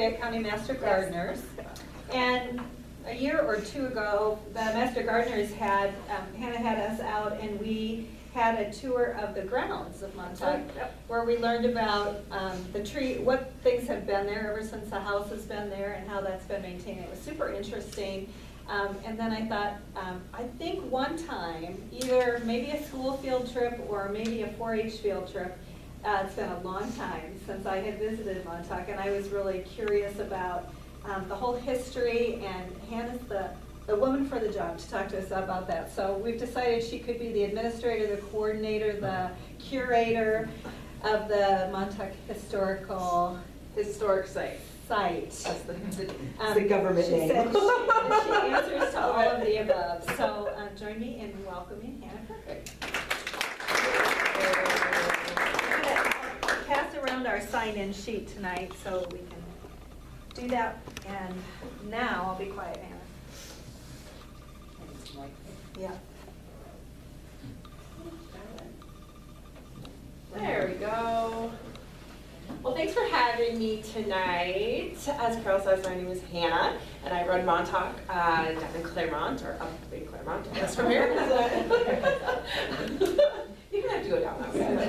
Fayette County Master Gardeners. And a year or two ago, the Master Gardeners had, Hannah had us out and we had a tour of the grounds of Montauk, where we learned about the tree, what things have been there ever since the house has been there and how that's been maintained. It was super interesting. And then I thought, I think one time, either maybe a school field trip or maybe a 4-H field trip, it's been a long time since I had visited Montauk, and I was really curious about the whole history, and Hannah's the woman for the job to talk to us about that. So we've decided she could be the administrator, the coordinator, the curator of the Montauk Historic site. That's the government name. Said she answers to all of the above. So join me in welcoming Hannah Frederick. Pass around our sign-in sheet tonight so we can do that. And now I'll be quiet, Hannah. Yeah. There we go. Well, thanks for having me tonight. As Carol says, my name is Hannah, and I run Montauk down in Clermont, or up in Clermont, I guess from here. You can have to go down that way.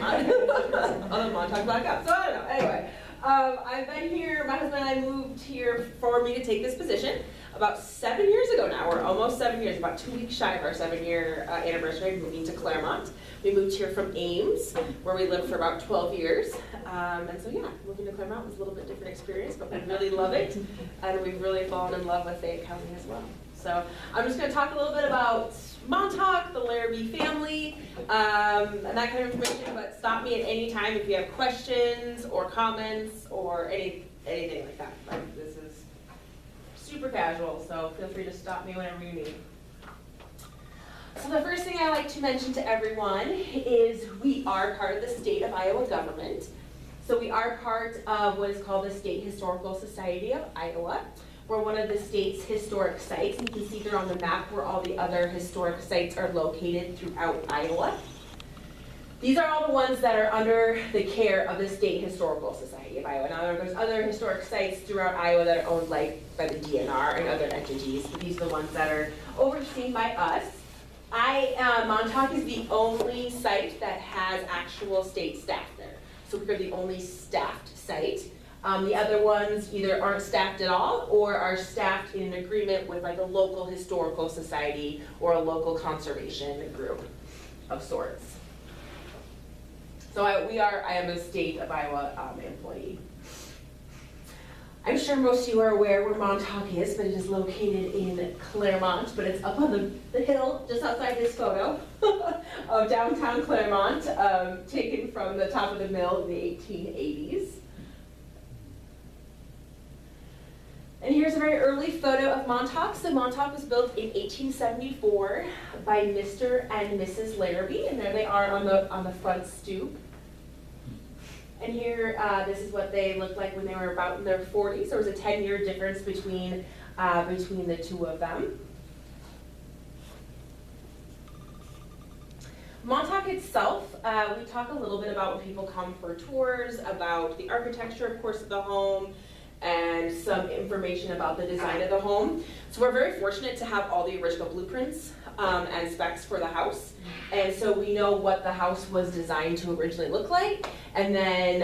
Other Montauk back up. So I don't know. Anyway, I've been here, my husband and I moved here for me to take this position about 7 years ago now. We're almost 7 years, about 2 weeks shy of our 7-year anniversary of moving to Clermont. We moved here from Ames, where we lived for about 12 years. And so yeah, moving to Clermont was a little bit different experience, but we really love it. And we've really fallen in love with Fayette County as well. So I'm just gonna talk a little bit about Montauk, the Larrabee family, and that kind of information, but stop me at any time if you have questions or comments or anything like that. Like, this is super casual, so feel free to stop me whenever you need. So the first thing I like to mention to everyone is we are part of the state of Iowa government. So we are part of what is called the State Historical Society of Iowa. We're one of the state's historic sites, and you can see there on the map where all the other historic sites are located throughout Iowa. These are all the ones that are under the care of the State Historical Society of Iowa. Now there's other historic sites throughout Iowa that are owned by the DNR and other entities, but these are the ones that are overseen by us. Montauk is the only site that has actual state staff there. So we're the only staffed site. The other ones either aren't staffed at all or are staffed in agreement with like a local historical society or a local conservation group of sorts. So I am a state of Iowa employee. I'm sure most of you are aware where Montauk is, but it is located in Clermont, but it's up on the hill just outside this photo of downtown Clermont, taken from the top of the mill in the 1880s. And here's a very early photo of Montauk. So Montauk was built in 1874 by Mr. and Mrs. Larrabee, and there they are on the front stoop. And here, this is what they looked like when they were about in their 40s. There was a 10-year difference between the two of them. Montauk itself, we talk a little bit about when people come for tours, about the architecture, of course, of the home, and some information about the design of the home. So we're very fortunate to have all the original blueprints and specs for the house. And so we know what the house was designed to originally look like. And then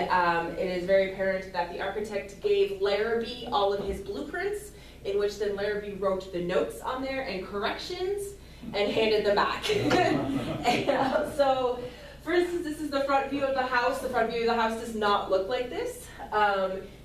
it is very apparent that the architect gave Larrabee all of his blueprints, in which then Larrabee wrote the notes on there and corrections and handed them back. And, so, for instance, this is the front view of the house. The front view of the house does not look like this.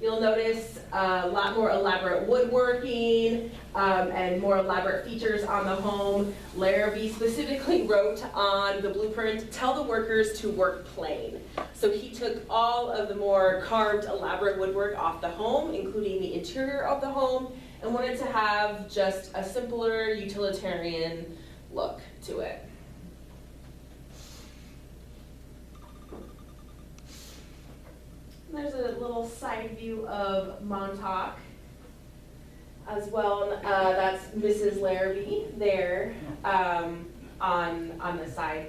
You'll notice a lot more elaborate woodworking and more elaborate features on the home. Larrabee specifically wrote on the blueprint, "Tell the workers to work plain." So he took all of the more carved, elaborate woodwork off the home, including the interior of the home, and wanted to have just a simpler, utilitarian look to it. There's a little side view of Montauk as well. That's Mrs. Larrabee there on the side.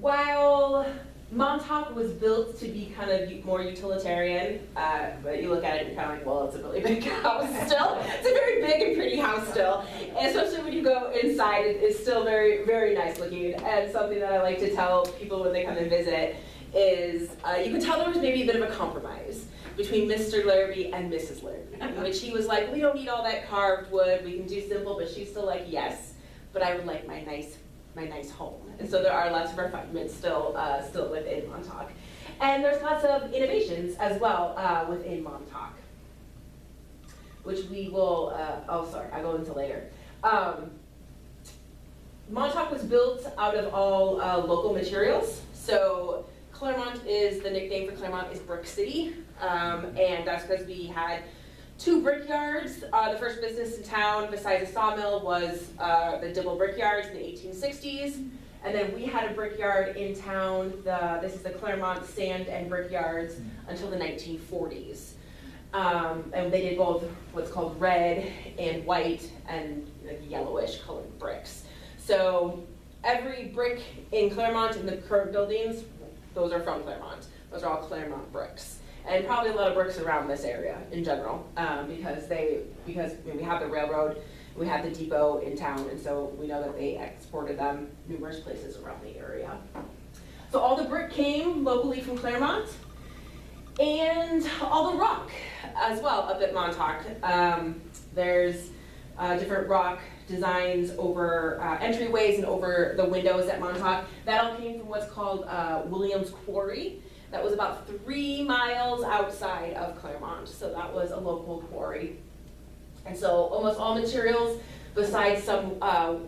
While Montauk was built to be kind of more utilitarian, but you look at it and you're kind of like, well, it's a really big house still. It's a very big and pretty house still, and especially when you go inside, it's still very, very nice looking. And something that I like to tell people when they come and visit is you can tell there was maybe a bit of a compromise between Mr. Larrabee and Mrs. Larrabee, in which he was like, we don't need all that carved wood, we can do simple, but she's still like, yes, but I would like my nice home. And so there are lots of refinements still within Montauk. And there's lots of innovations as well within Montauk, which we will, I'll go into later. Montauk was built out of all local materials. So Clermont is, the nickname for Clermont is Brick City. And that's because we had 2 brickyards. The first business in town besides a sawmill was the Dibble Brickyards in the 1860s. And then we had a brickyard in town, this is the Clermont Sand and Brickyards, until the 1940s. And they did both what's called red and white and like yellowish colored bricks. So every brick in Clermont in the current buildings, those are from Clermont. Those are all Clermont bricks. And probably a lot of bricks around this area in general, because we have the railroad, we have the depot in town, and so we know that they exported them numerous places around the area. So all the brick came locally from Clermont, and all the rock as well up at Montauk. There's different rock designs over entryways and over the windows at Montauk. That all came from what's called Williams Quarry. That was about 3 miles outside of Clermont, so that was a local quarry. And so almost all materials, besides some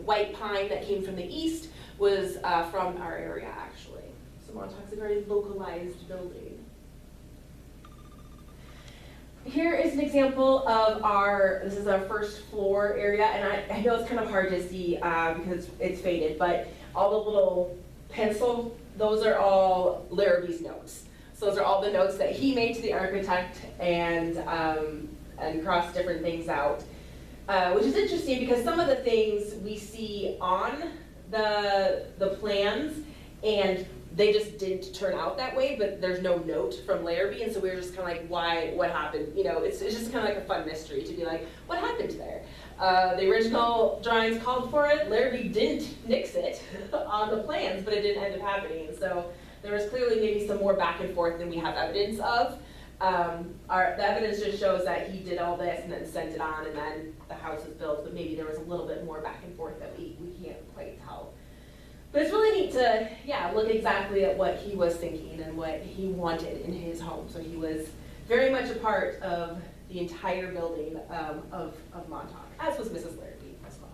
white pine that came from the east, was from our area actually. So Montauk's a very localized building. Here is an example of this is our first floor area, and I know it's kind of hard to see because it's faded, but all the little pencil, those are all Larrabee's notes. So those are all the notes that he made to the architect and crossed different things out, which is interesting because some of the things we see on the plans and they just didn't turn out that way, but there's no note from Larrabee, and so we were just kind of like, why, what happened? You know, it's just kind of like a fun mystery to be like, what happened there? The original drawings called for it. Larrabee didn't nix it on the plans, but it didn't end up happening. So there was clearly maybe some more back and forth than we have evidence of. The evidence just shows that he did all this and then sent it on, and then the house was built, but maybe there was a little bit more back and forth that we can't quite tell. But it's really neat to, look exactly at what he was thinking and what he wanted in his home. So he was very much a part of the entire building of Montauk, as was Mrs. Larrabee as well.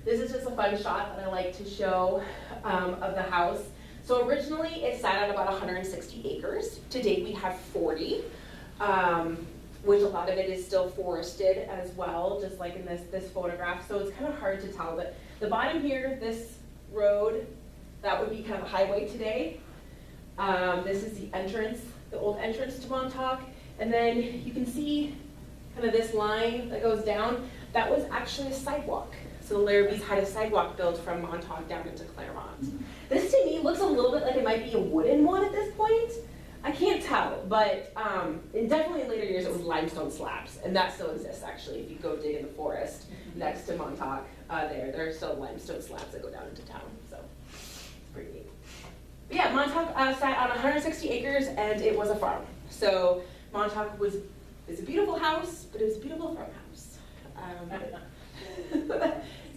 This is just a fun shot that I like to show of the house. So originally it sat on about 160 acres. To date we have 40. Which a lot of it is still forested as well, just like in this photograph. So it's kind of hard to tell, but the bottom here, this road, that would be kind of a highway today. This is the entrance, the old entrance to Montauk. And then you can see kind of this line that goes down. That was actually a sidewalk. So the Larrabees had a sidewalk built from Montauk down into Clermont. This to me looks a little bit like it might be a wooden one at this point. I can't tell, but definitely in later years it was limestone slabs, and that still exists actually. If you go dig in the forest next to Montauk, there are still limestone slabs that go down into town, so it's pretty neat. But yeah, Montauk sat on 160 acres, and it was a farm. So Montauk is a beautiful house, but it was a beautiful farmhouse.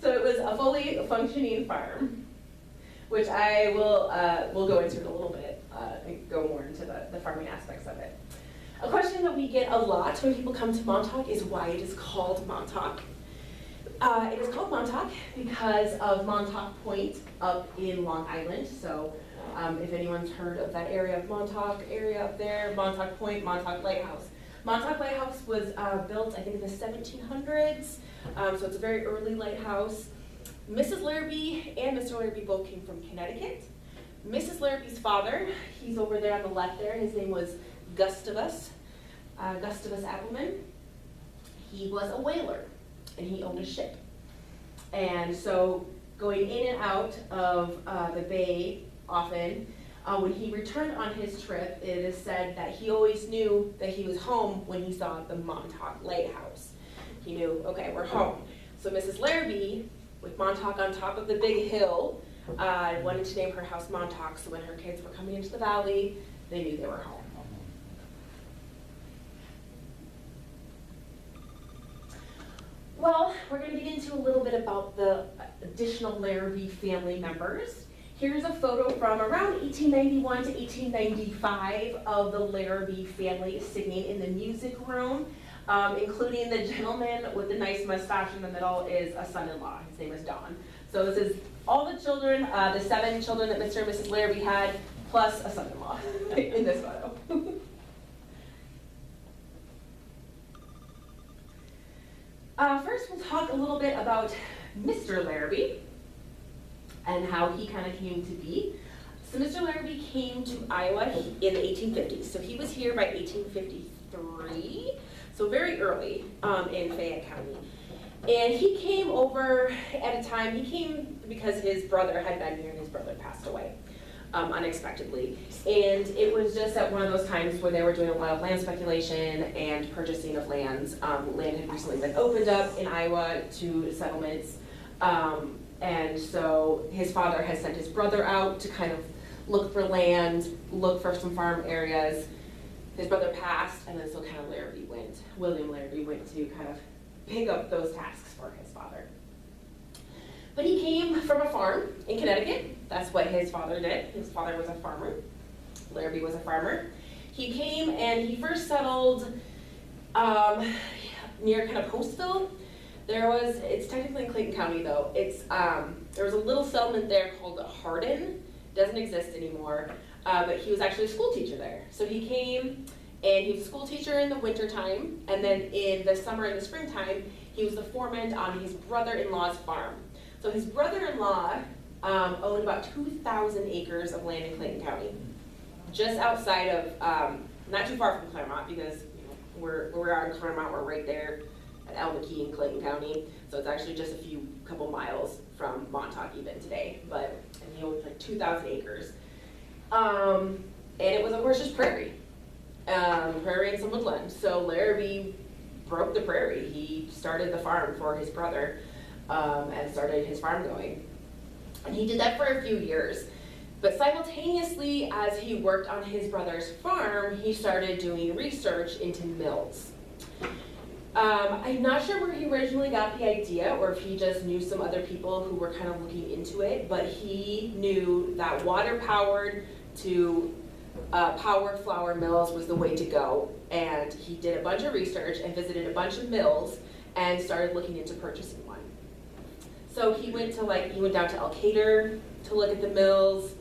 So it was a fully functioning farm, which I will go into in a little bit. And go more into the farming aspects of it. A question that we get a lot when people come to Montauk is why it is called Montauk. It is called Montauk because of Montauk Point up in Long Island. So if anyone's heard of that area of Montauk area up there, Montauk Point, Montauk Lighthouse. Montauk Lighthouse was built, I think, in the 1700s, so it's a very early lighthouse. Mrs. Larrabee and Mr. Larrabee both came from Connecticut. Mrs. Larrabee's father, he's over there on the left there, his name was Gustavus Appleman. He was a whaler, and he owned a ship. And so going in and out of the bay often. When he returned on his trip, it is said that he always knew that he was home when he saw the Montauk lighthouse. He knew, okay, we're home. So Mrs. Larrabee, with Montauk on top of the big hill, wanted to name her house Montauk, so when her kids were coming into the valley, they knew they were home. Well, we're going to get into a little bit about the additional Larrabee family members. Here's a photo from around 1891 to 1895 of the Larrabee family singing in the music room, including the gentleman with the nice mustache in the middle is a son-in-law. His name is Don. So this is all the children, the 7 children that Mr. and Mrs. Larrabee had, plus a son-in-law in this photo. First, we'll talk a little bit about Mr. Larrabee and how he kind of came to be. So Mr. Larrabee came to Iowa in the 1850s. So he was here by 1853, so very early in Fayette County. And he came over at a time, he came because his brother had been here and his brother passed away unexpectedly. And it was just at one of those times where they were doing a lot of land speculation and purchasing of lands. Land had recently been opened up in Iowa to settlements. And so his father had sent his brother out to kind of look for land, look for some farm areas. His brother passed, and then so kind of William Larrabee went to kind of pick up those tasks for his father. But he came from a farm in Connecticut. That's what his father did. His father was a farmer. Larrabee was a farmer. He came and he first settled near kind of Postville. It's technically in Clayton County though. There was a little settlement there called Hardin. Doesn't exist anymore, but he was actually a school teacher there. So he came and he was a school teacher in the wintertime, and then in the summer and the springtime, he was the foreman on his brother-in-law's farm. So his brother-in-law owned about 2,000 acres of land in Clayton County, just outside of, not too far from Clermont, because we're out in Clermont, we're right there at Elmkey in Clayton County. So it's actually just a couple miles from Montauk even today, and he owned like 2,000 acres. And it was of course just prairie and some woodland. So Larrabee broke the prairie. He started the farm for his brother and started his farm going. And he did that for a few years. But simultaneously, as he worked on his brother's farm, he started doing research into mills. I'm not sure where he originally got the idea, or if he just knew some other people who were kind of looking into it, but he knew that water-powered to power flour mills was the way to go. And he did a bunch of research and visited a bunch of mills and started looking into purchasing one. So he went down to Elkader to look at the mills.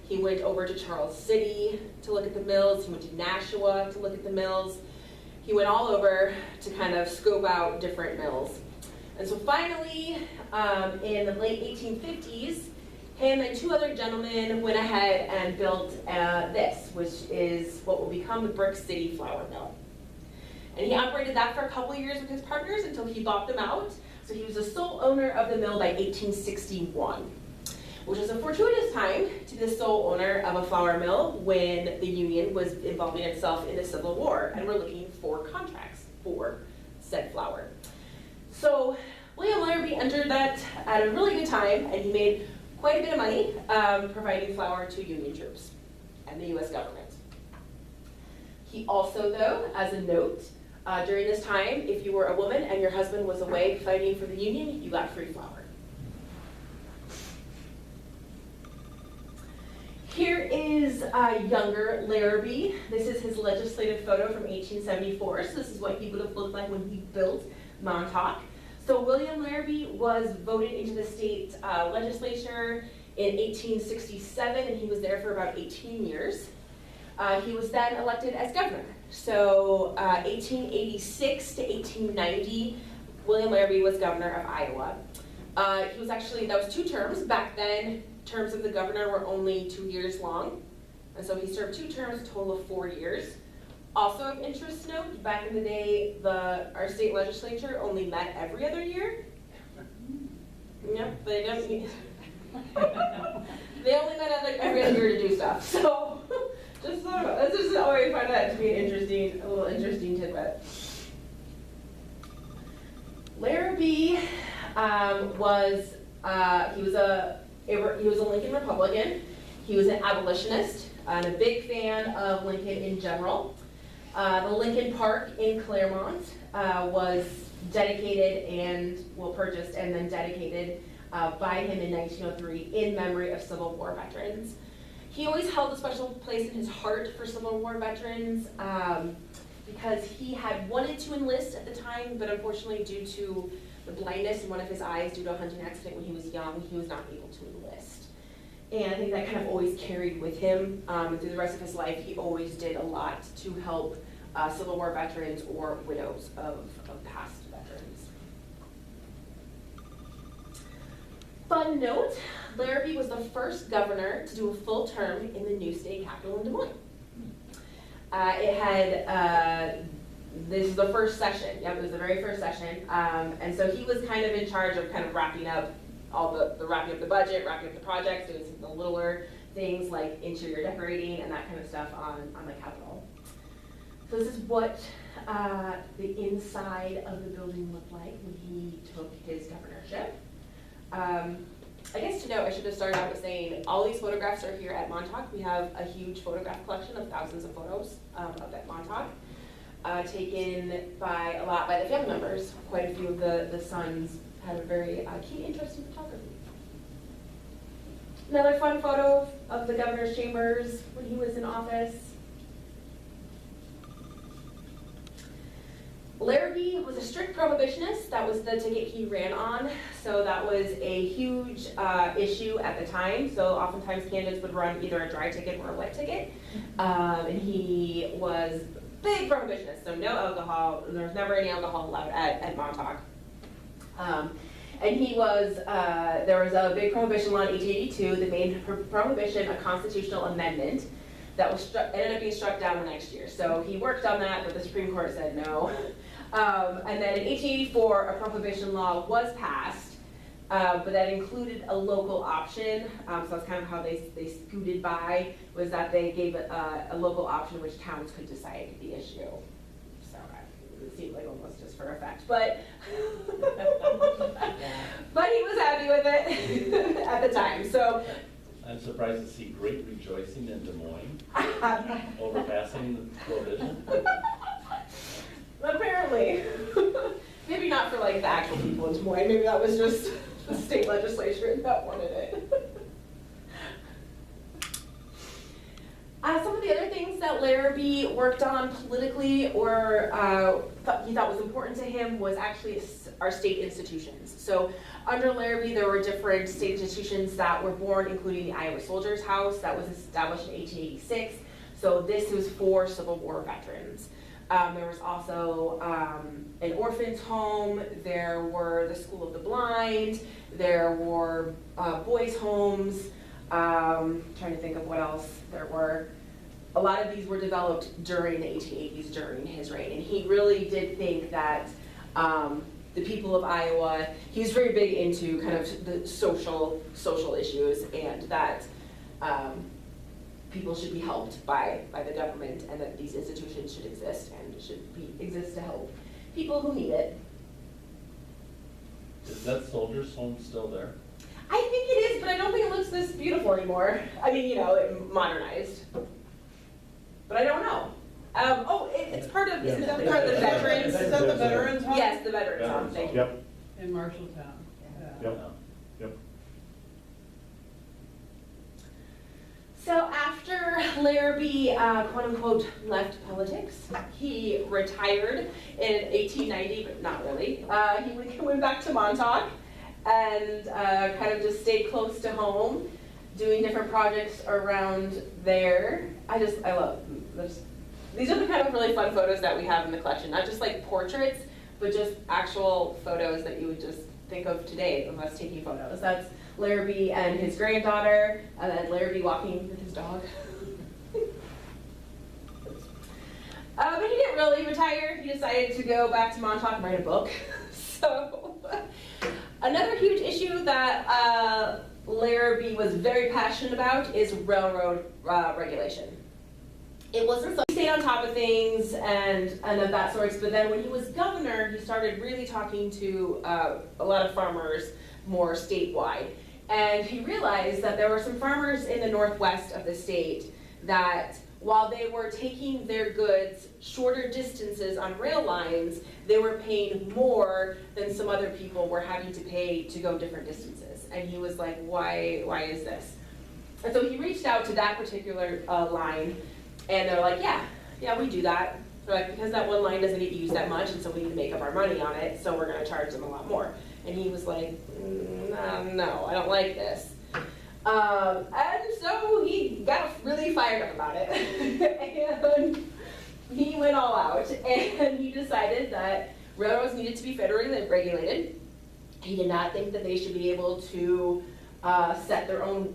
He went over to Charles City to look at the mills. He went to Nashua to look at the mills. He went all over to kind of scope out different mills. And so finally, in the late 1850s, him and 2 other gentlemen went ahead and built this, which is what will become the Brick City Flour Mill. And he operated that for a couple of years with his partners until he bought them out. So he was the sole owner of the mill by 1861, which was a fortuitous time to be the sole owner of a flour mill when the Union was involving itself in the Civil War and were looking for contracts for said flour. So William Larrabee entered that at a really good time, and he made quite a bit of money providing flour to Union troops and the U.S. government. He also, though, as a note, during this time, if you were a woman and your husband was away fighting for the Union, you got free flour. Here is younger Larrabee. This is his legislative photo from 1874. So this is what he would have looked like when he built Montauk. So William Larrabee was voted into the state legislature in 1867, and he was there for about 18 years. He was then elected as governor. So 1886 to 1890, William Larrabee was governor of Iowa. He was actually, that was 2 terms. Back then, terms of the governor were only 2 years long. And so he served 2 terms, a total of 4 years. Also of interest to note, back in the day, our state legislature only met every other year. Yep, they don't need. They only met every other year to do stuff. So just thought about that's just always find that to be an a little interesting tidbit. Larrabee was a Lincoln Republican. He was an abolitionist and a big fan of Lincoln in general. The Lincoln Park in Clermont was dedicated purchased and then dedicated by him in 1903 in memory of Civil War veterans. He always held a special place in his heart for Civil War veterans because he had wanted to enlist at the time, but unfortunately due to the blindness in one of his eyes due to a hunting accident when he was young, he was not able to enlist. And I think that kind of always carried with him through the rest of his life. He always did a lot to help Civil War veterans or widows of past veterans. Fun note, Larrabee was the first governor to do a full term in the new state capital in Des Moines. This is the first session. Yep, it was the very first session. And so he was kind of in charge of kind of wrapping up all the wrapping up the budget, wrapping up the projects, doing some of the littler things like interior decorating and that kind of stuff on the Capitol. So this is what the inside of the building looked like when he took his governorship. I guess to note, I should have started out with saying all these photographs are here at Montauk. We have a huge photograph collection of thousands of photos up at Montauk, taken by the family members. Quite a few of the sons had a very keen interest in photography. Another fun photo of the governor's chambers when he was in office. Larrabee was a strict prohibitionist. That was the ticket he ran on. So that was a huge issue at the time. So oftentimes candidates would run either a dry ticket or a wet ticket. And he was big prohibitionist. So no alcohol. There was never any alcohol allowed at Montauk. And he was, there was a big prohibition law in 1882 that made prohibition a constitutional amendment that was ended up being struck down the next year. So he worked on that, but the Supreme Court said no. And then in 1884, a prohibition law was passed, but that included a local option. So that's kind of how they scooted by, was that they gave a local option which towns could decide the issue. So it seemed like almost just for effect, but but he was happy with it at the time. So I'm surprised to see great rejoicing in Des Moines over passing the prohibition. Apparently. Maybe not for like the actual people in Des Moines. Maybe that was just the state legislature that wanted it. Some of the other things that Larrabee worked on politically or he thought was important to him was actually our state institutions. So under Larrabee, there were different state institutions that were born, including the Iowa Soldiers House that was established in 1886. So this was for Civil War veterans. There was also an orphan's home, there were the School of the Blind, there were boys' homes, trying to think of what else there were. A lot of these were developed during the 1880s, during his reign, and he really did think that the people of Iowa, he was very big into kind of the social issues, and that people should be helped by the government, and that these institutions should exist and should exist to help people who need it. Is that soldier's home still there? I think it is, but I don't think it looks this beautiful anymore. I mean, you know, modernized. But I don't know. It's part of, is that part of the veterans? Is that the veterans home? Yes, the veterans home, thank you. Yep. In Marshalltown. Yep. Yep. So after Larrabee, quote unquote, left politics, he retired in 1890, but not really. He went back to Montauk and kind of just stayed close to home, doing different projects around there. I love this. These are the kind of really fun photos that we have in the collection, not just like portraits, but just actual photos that you would just think of today of us taking photos. That's Larrabee and his granddaughter, and then Larrabee walking with his dog. But he didn't really retire. He decided to go back to Montauk and write a book. So Another huge issue that Larrabee was very passionate about is railroad regulation. It wasn't so he stayed on top of things and of that sorts, but then when he was governor, he started really talking to a lot of farmers more statewide. And he realized that there were some farmers in the northwest of the state that while they were taking their goods shorter distances on rail lines, they were paying more than some other people were having to pay to go different distances. And he was like, why is this? And so he reached out to that particular line, and they're like, yeah, we do that. They're like, because that one line doesn't get used that much, and so we need to make up our money on it, so we're gonna charge them a lot more. And he was like, no, I don't like this. And so he got really fired up about it. And he went all out, and he decided that railroads needed to be federally regulated. He did not think that they should be able to set their own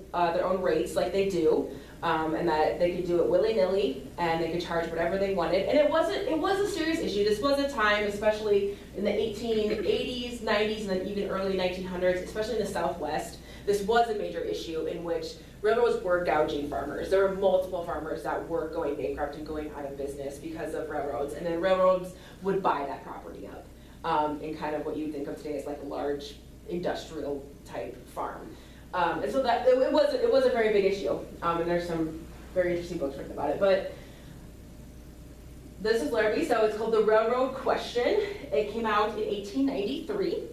rates like they do, and that they could do it willy-nilly, and they could charge whatever they wanted. And it was a serious issue. This was a time, especially in the 1880s, 90s, and then even early 1900s, especially in the Southwest. This was a major issue in which railroads were gouging farmers. There were multiple farmers that were going bankrupt and going out of business because of railroads, and then railroads would buy that property up in kind of what you think of today as like a large industrial type farm. And so that it was a very big issue, and there's some very interesting books written about it. But this is Larrabee, so it's called The Railroad Question. It came out in 1893.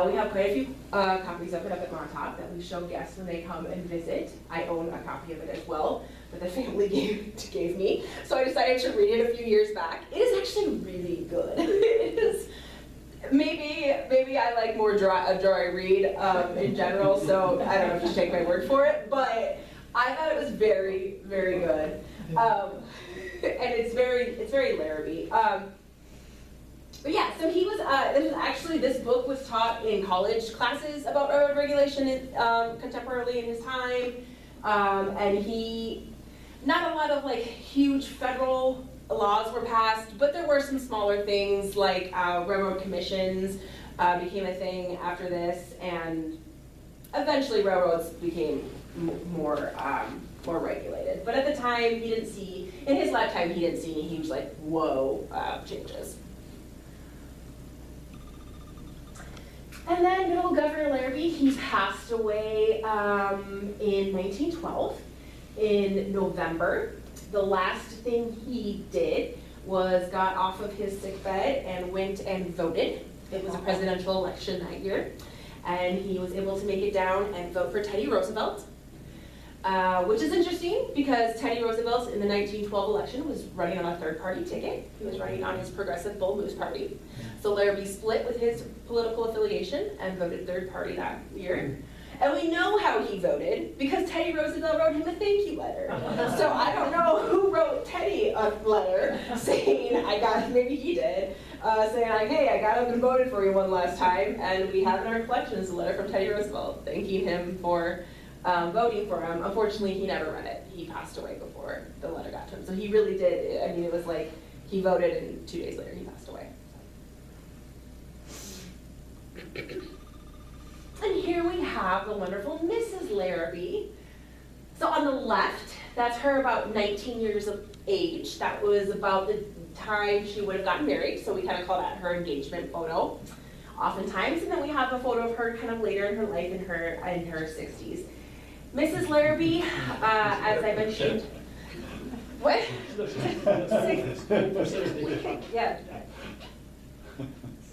We have quite a few copies of it up at Montauk that we show guests when they come and visit. I own a copy of it as well, that the family gave me. So I decided to read it a few years back. It is actually really good. It is, maybe I like more a dry read in general, so I don't know if you should take my word for it, but I thought it was very, very good. And it's very Larrabee. But yeah, so he was, this book was taught in college classes about railroad regulation contemporarily in his time. And not a lot of like huge federal laws were passed, but there were some smaller things like railroad commissions became a thing after this, and eventually railroads became more regulated. But at the time, in his lifetime, he didn't see any huge like, whoa, changes. And then good old Governor Larrabee, he passed away in 1912 in November. The last thing he did was got off of his sickbed and went and voted. It was a presidential election that year. And he was able to make it down and vote for Teddy Roosevelt, which is interesting because Teddy Roosevelt in the 1912 election was running on a third-party ticket. He was running on his Progressive Bull Moose Party. So Larrabee split with his political affiliation and voted third party that year. And we know how he voted because Teddy Roosevelt wrote him a thank you letter. So I don't know who wrote Teddy a letter saying, maybe he did, saying like, hey, I got up and voted for you one last time. And we have in our collections a letter from Teddy Roosevelt thanking him for voting for him. Unfortunately, he never read it. He passed away before the letter got to him. So he really did, I mean, it was like he voted and 2 days later he passed away. And here we have the wonderful Mrs. Larrabee. So on the left, that's her about 19 years of age. That was about the time she would have gotten married, so we kind of call that her engagement photo, oftentimes. And then we have a photo of her kind of later in her life in her 60s. Mrs. Larrabee, as I mentioned, what? Yeah.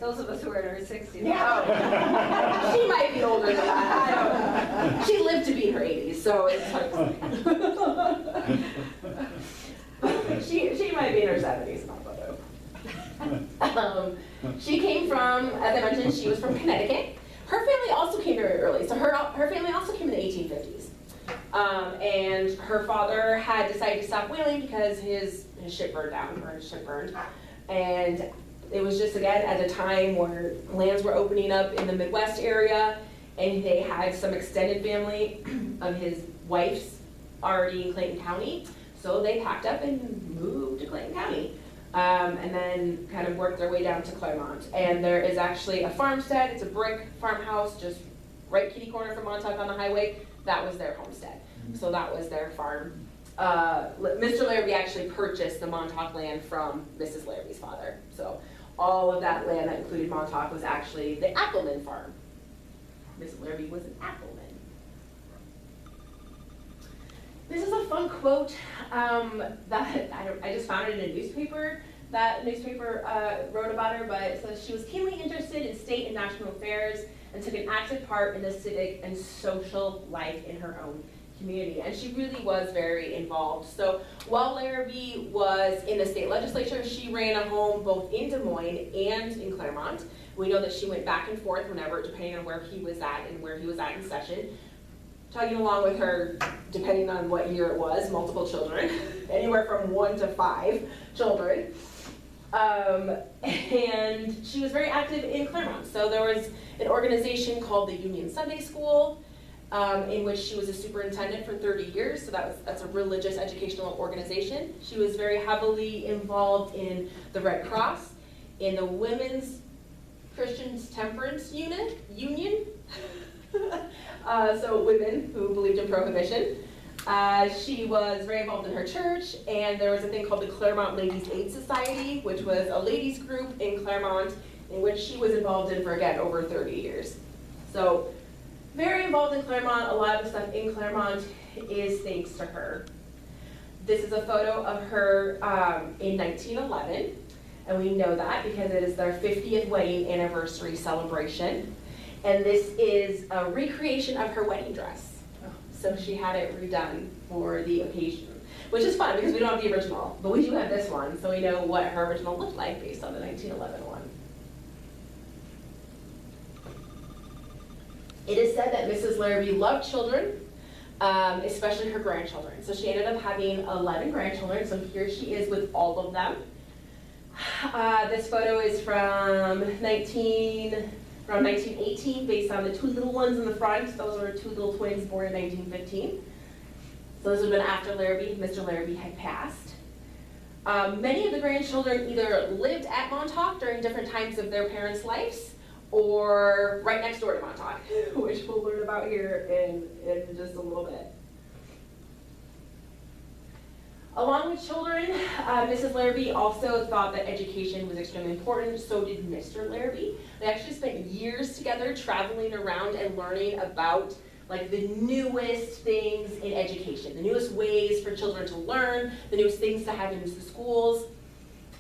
Those of us who are in our 60s. Yeah. She might be older than that. I don't know. She lived to be in her 80s, so it's hard to say. She might be in her 70s in our photo. She came from, as I mentioned, she was from Connecticut. Her family also came very early, so her family also came in the 1850s. And her father had decided to stop whaling because his ship burned down, or his ship burned. And it was just, again, at a time where lands were opening up in the Midwest area, and they had some extended family of his wife's already in Clayton County, so they packed up and moved to Clayton County. and then kind of worked their way down to Clermont. And there is actually a farmstead. It's a brick farmhouse, just right kitty corner from Montauk on the highway. That was their homestead. So that was their farm. Mr. Larrabee actually purchased the Montauk land from Mrs. Larrabee's father. So all of that land that included Montauk was actually the Appleman farm. Mrs. Larrabee was an Appleman. This is a fun quote that I just found it in a newspaper. That newspaper wrote about her, but it says she was keenly interested in state and national affairs and took an active part in the civic and social life in her own community. And she really was very involved. So while Larrabee was in the state legislature, she ran a home both in Des Moines and in Clermont. We know that she went back and forth whenever, depending on where he was at and where he was at in session. Tagging along with her, depending on what year it was, multiple children, anywhere from 1 to 5 children. And she was very active in Clermont. So there was an organization called the Union Sunday School, in which she was a superintendent for 30 years. So that's a religious educational organization. She was very heavily involved in the Red Cross, in the Women's Christian Temperance Union. So women who believed in prohibition. She was very involved in her church, and there was a thing called the Clermont Ladies Aid Society, which was a ladies group in Clermont, in which she was involved in for, again, over 30 years. So very involved in Clermont. A lot of the stuff in Clermont is thanks to her. This is a photo of her in 1911, and we know that because it is their 50th wedding anniversary celebration. And this is a recreation of her wedding dress. So she had it redone for the occasion, which is fun because we don't have the original, but we do have this one, so we know what her original looked like based on the 1911 one. It is said that Mrs. Larrabee loved children, especially her grandchildren. So she ended up having 11 grandchildren, so here she is with all of them. This photo is from around 1918, based on the two little ones in the front. Those were two little twins born in 1915. So this would have been after Mr. Larrabee had passed. Many of the grandchildren either lived at Montauk during different times of their parents' lives, or right next door to Montauk, which we'll learn about here in just a little bit. Along with children, Mrs. Larrabee also thought that education was extremely important, so did Mr. Larrabee. They actually spent years together traveling around and learning about like the newest things in education, the newest ways for children to learn, the newest things to have in the schools.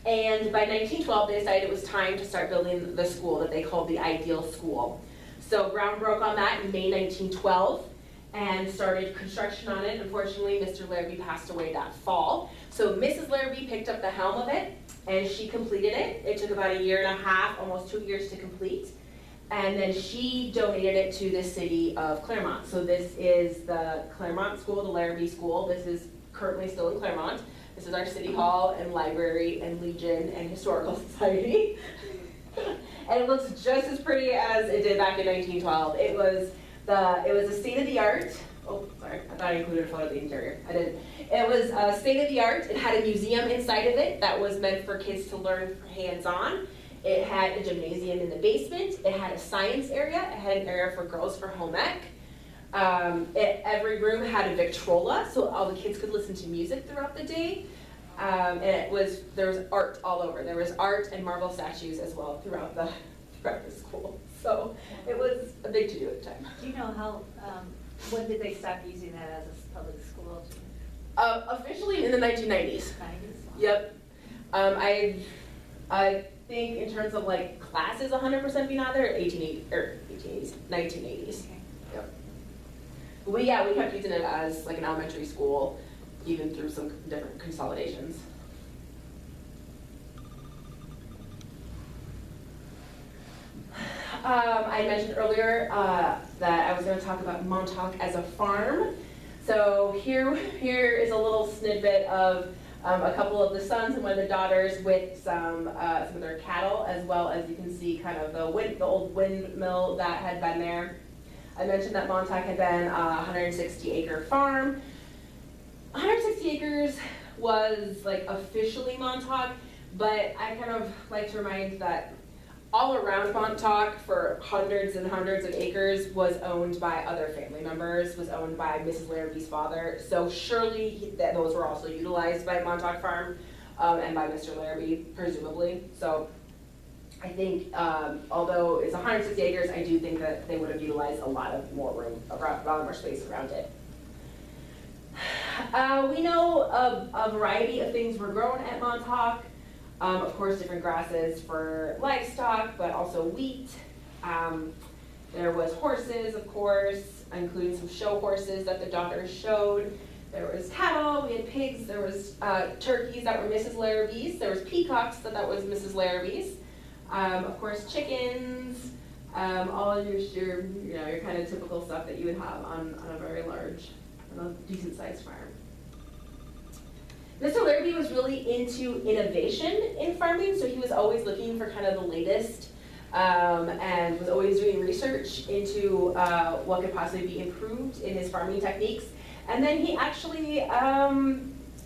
And by 1912, they decided it was time to start building the school that they called the Ideal School. So ground broke on that in May 1912. And started construction on it. Unfortunately, Mr. Larrabee passed away that fall. So Mrs. Larrabee picked up the helm of it, and she completed it. It took about 1.5 years, almost 2 years to complete. And then she donated it to the city of Clermont. So this is the Clermont School, the Larrabee School. This is currently still in Clermont. This is our city hall and library and Legion and Historical Society. And it looks just as pretty as it did back in 1912. It was a state-of-the-art, oh, sorry, I thought I included a photo of the interior. I didn't. It was state-of-the-art. It had a museum inside of it that was meant for kids to learn hands-on. It had a gymnasium in the basement. It had a science area. It had an area for girls for home ec. Every room had a Victrola, so all the kids could listen to music throughout the day. And there was art all over. There was art and marble statues as well throughout the school. So it was a big to-do at the time. Do you know how, when did they stop using that as a public school? Officially in the 1990s. 90s? Yep. I think in terms of like classes 100% being out there, 1980s. Okay. Yep. We kept using it as like an elementary school, even through some different consolidations. I mentioned earlier that I was going to talk about Montauk as a farm. So here is a little snippet of a couple of the sons and one of the daughters with some of their cattle, as well as you can see kind of the old windmill that had been there. I mentioned that Montauk had been a 160-acre farm. 160 acres was like officially Montauk, But I kind of like to remind that all around Montauk for hundreds and hundreds of acres was owned by other family members, was owned by Mrs. Larrabee's father. So surely that those were also utilized by Montauk Farm and by Mr. Larrabee, presumably. So I think although it's 160 acres, I do think that they would have utilized a lot of more room, a lot more space around it. We know a variety of things were grown at Montauk. Of course, different grasses for livestock, but also wheat. There was horses, of course, including some show horses that the daughters showed. There was cattle, we had pigs, there was turkeys that were Mrs. Larrabee's, there was peacocks that was Mrs. Larrabee's. Of course, chickens, all of your kind of typical stuff that you would have on a very large, decent sized farm. Mr. Larrabee was really into innovation in farming, so he was always looking for kind of the latest and was always doing research into what could possibly be improved in his farming techniques. And then he actually,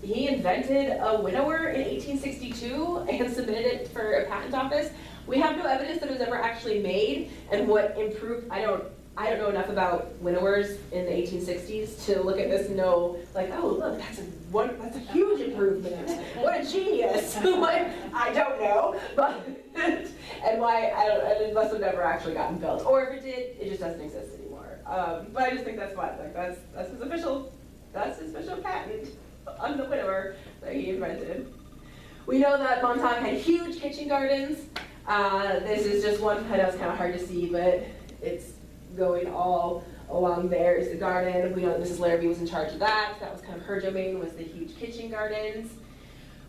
he invented a winnower in 1862 and submitted it for a patent office. We have no evidence that it was ever actually made, and what improved, I don't know enough about winnowers in the 1860s to look at this and know, like, oh look, that's a huge improvement. What a genius! Like, I don't know, but and why it must have never actually gotten built, or if it did, it just doesn't exist anymore. But I just think that's fun. Like that's his official patent on the winnower that he invented. We know that Montauk had huge kitchen gardens. This is just one. I know it's kind of hard to see, but it's going all along there is the garden. We know that Mrs. Larrabee was in charge of that. That was kind of her domain, was the huge kitchen gardens.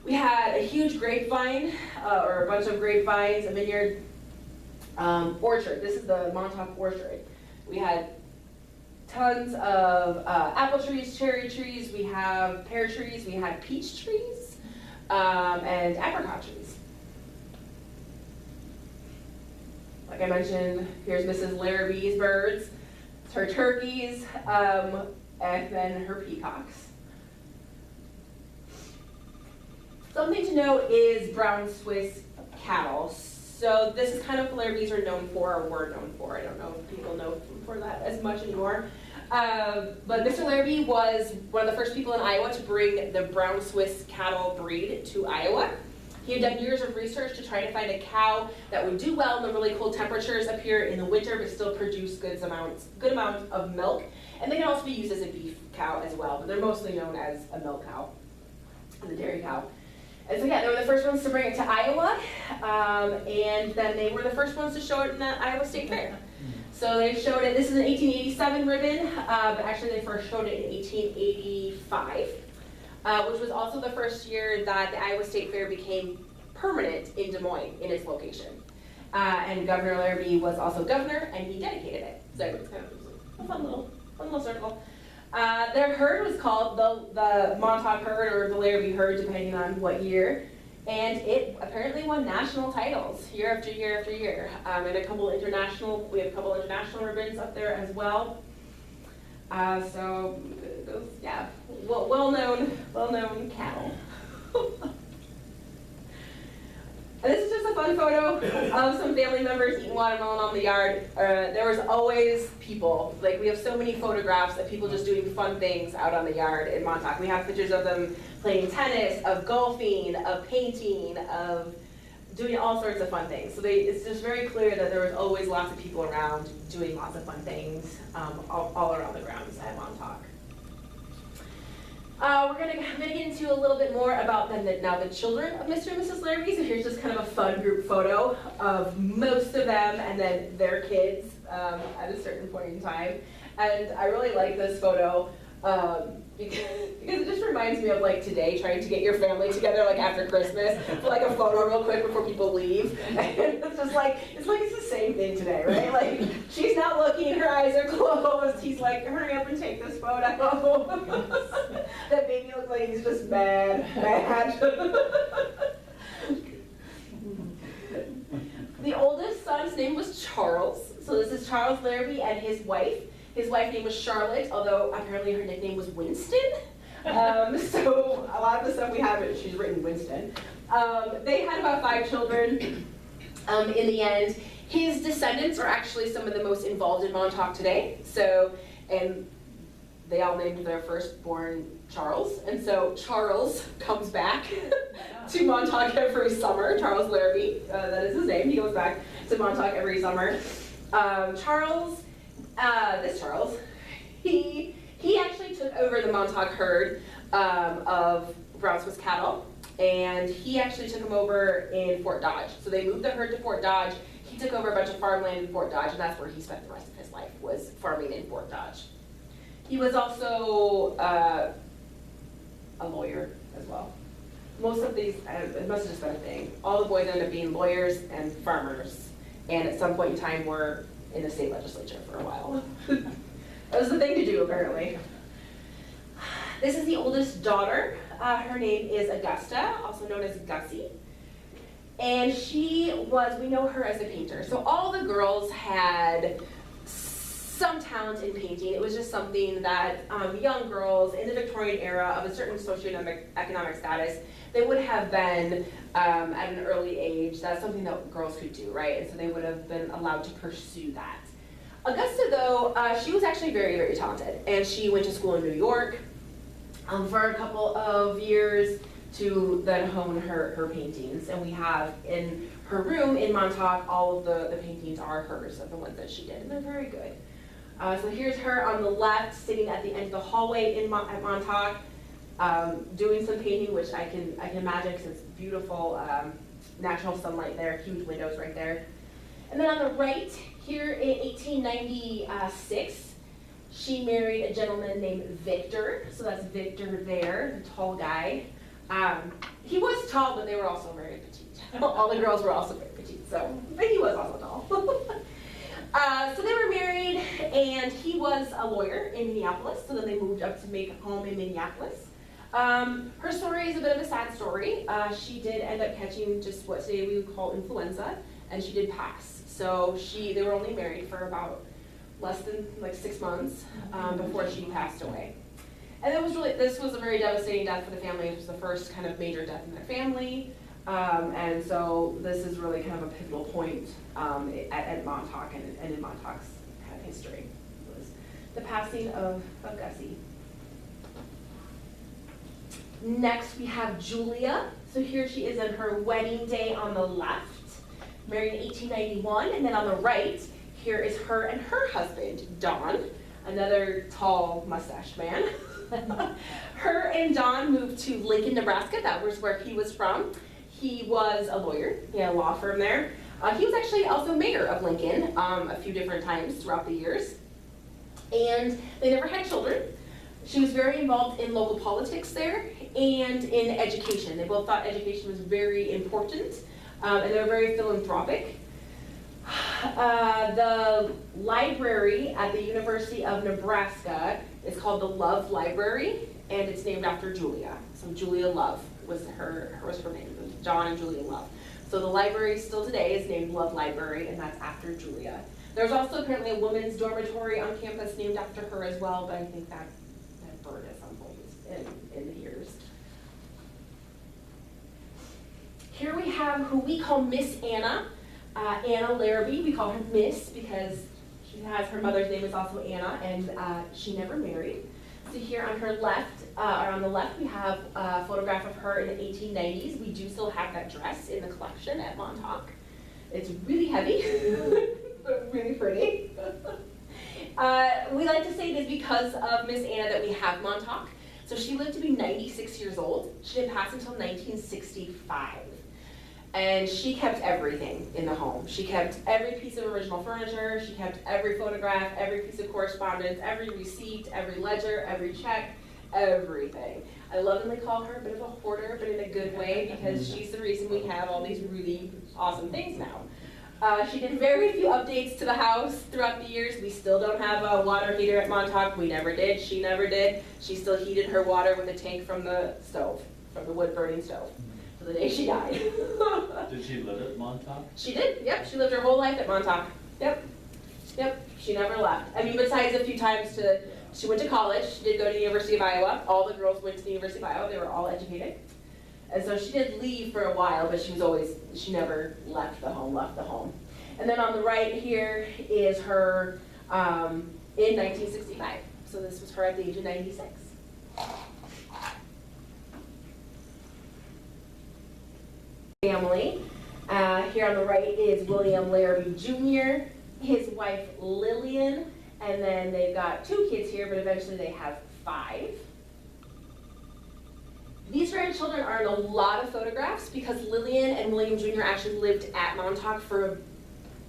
We had a huge grapevine, or a bunch of grapevines, a vineyard, orchard. This is the Montauk orchard. We had tons of apple trees, cherry trees, we have pear trees, we had peach trees, and apricot trees. Like I mentioned, here's Mrs. Larrabee's birds, her turkeys, and then her peacocks. Something to note is brown Swiss cattle. So this is kind of what Larrabees are known for, or were known for. I don't know if people know for that as much anymore. But Mr. Larrabee was one of the first people in Iowa to bring the brown Swiss cattle breed to Iowa. He had done years of research to try to find a cow that would do well in the really cold temperatures up here in the winter, but still produce good amounts of milk. And they can also be used as a beef cow as well, but they're mostly known as a milk cow, the dairy cow. And so yeah, they were the first ones to bring it to Iowa, and then they were the first ones to show it in the Iowa State Fair. So they showed it, this is an 1887 ribbon, but actually they first showed it in 1885. Which was also the first year that the Iowa State Fair became permanent in Des Moines in its location. And Governor Larrabee was also governor, and he dedicated it. So it's kind of a fun little circle. Their herd was called the Montauk herd or the Larrabee herd, depending on what year. And it apparently won national titles year after year after year. And we have a couple international ribbons up there as well. So those, yeah, well-known cattle. And this is just a fun photo of some family members eating watermelon on the yard. There was always people, like we have so many photographs of people just doing fun things out on the yard in Montauk. We have pictures of them playing tennis, of golfing, of painting, of doing all sorts of fun things. So it's just very clear that there was always lots of people around doing lots of fun things all around the grounds at Montauk. I'm gonna get into a little bit more about the children of Mr. and Mrs. Larrabee. So here's just kind of a fun group photo of most of them and then their kids at a certain point in time. And I really like this photo because it just reminds me of like today, trying to get your family together like after Christmas for like a photo real quick before people leave. And it's just like, it's the same thing today, right? Like she's not looking, her eyes are closed. He's like, hurry up and take this photo. That baby looks like he's just mad. The oldest son's name was Charles. So this is Charles Larrabee and his wife. His wife's name was Charlotte, although apparently her nickname was Winston. So a lot of the stuff we have, she's written Winston. They had about 5 children in the end. His descendants are actually some of the most involved in Montauk today. So, and they all named their firstborn Charles. And so Charles comes back to Montauk every summer. Charles Larrabee, that is his name. He goes back to Montauk every summer. Charles, he actually took over the Montauk herd of Brown Swiss cattle, and he actually took them over in Fort Dodge. So they moved the herd to Fort Dodge. He took over a bunch of farmland in Fort Dodge, and that's where he spent the rest of his life, was farming in Fort Dodge. He was also a lawyer as well. Most of these, it must have just been a thing. All the boys ended up being lawyers and farmers, and at some point in time were in the state legislature for a while. That was the thing to do, apparently. This is the oldest daughter. Her name is Augusta, also known as Gussie. And we know her as a painter. So all the girls had some talent in painting. It was just something that young girls in the Victorian era of a certain socioeconomic status, they would have been at an early age. That's something that girls could do, right? And so they would have been allowed to pursue that. Augusta, though, she was actually very, very talented, and she went to school in New York for a couple of years to then hone her paintings. And we have in her room in Montauk, all of the paintings are hers, of the ones that she did, and they're very good. So here's her on the left, sitting at the end of the hallway at Montauk, doing some painting, which I can imagine because it's beautiful, natural sunlight there, huge windows right there. And then on the right, here in 1896, she married a gentleman named Victor. So that's Victor there, the tall guy. He was tall, but they were also very petite. All the girls were also very petite, but he was also tall. So they were married, and he was a lawyer in Minneapolis, so then they moved up to make a home in Minneapolis. Her story is a bit of a sad story. She did end up catching just what today we would call influenza, and she did pass. So they were only married for about less than 6 months before she passed away. And this was a very devastating death for the family. It was the first kind of major death in their family. And so this is really kind of a pivotal point at Montauk and in Montauk's kind of history. It was the passing of Gussie. Next we have Julia. So here she is on her wedding day on the left, married in 1891. And then on the right, here is her and her husband, Don, another tall mustached man. Her and Don moved to Lincoln, Nebraska. That was where he was from. He was a lawyer. He had a law firm there. He was actually also mayor of Lincoln a few different times throughout the years. And they never had children. She was very involved in local politics there and in education. They both thought education was very important, and they were very philanthropic. The library at the University of Nebraska is called the Love Library, and it's named after Julia. So Julia Love was her name, John and Julia Love. So the library still today is named Love Library, and that's after Julia. There's also apparently a women's dormitory on campus named after her as well, but I think that burned at some point in the years. Here we have who we call Miss Anna. Anna Larrabee, we call her Miss because her mother's name is also Anna, and she never married. So here on her left, or on the left, we have a photograph of her in the 1890s. We do still have that dress in the collection at Montauk. It's really heavy, but really pretty. We like to say it is because of Miss Anna that we have Montauk. So she lived to be 96 years old. She didn't pass until 1965. And she kept everything in the home. She kept every piece of original furniture. She kept every photograph, every piece of correspondence, every receipt, every ledger, every check, everything. I lovingly call her a bit of a hoarder, but in a good way, because she's the reason we have all these really awesome things now. She did very few updates to the house throughout the years. We still don't have a water heater at Montauk. We never did. She never did. She still heated her water with a tank from the stove, from the wood-burning stove. The day she died. Did she live at Montauk? She did, yep. She lived her whole life at Montauk. Yep. She never left. I mean, besides a few times to she went to college. She did go to the University of Iowa. All the girls went to the University of Iowa. They were all educated. And so she did leave for a while, but she never left the home. And then on the right here is her in 1965. So this was her at the age of 96. Family. Here on the right is William Larrabee Jr., his wife Lillian, and then they've got 2 kids here, but eventually they have 5. These grandchildren are in a lot of photographs because Lillian and William Jr. actually lived at Montauk for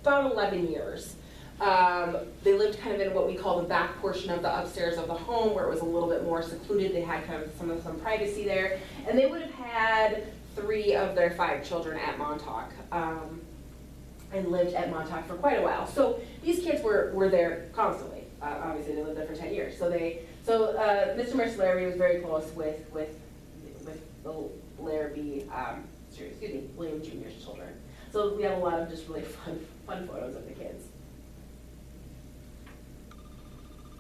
about 11 years. They lived kind of in what we call the back portion of the upstairs of the home, where it was a little bit more secluded. They had kind of some privacy there, and they would have had 3 of their 5 children at Montauk, and lived at Montauk for quite a while. So these kids were there constantly. Obviously, they lived there for 10 years. So Mr. Mercer Larrabee was very close with the Larrabee, William Jr.'s children. So we have a lot of just really fun photos of the kids.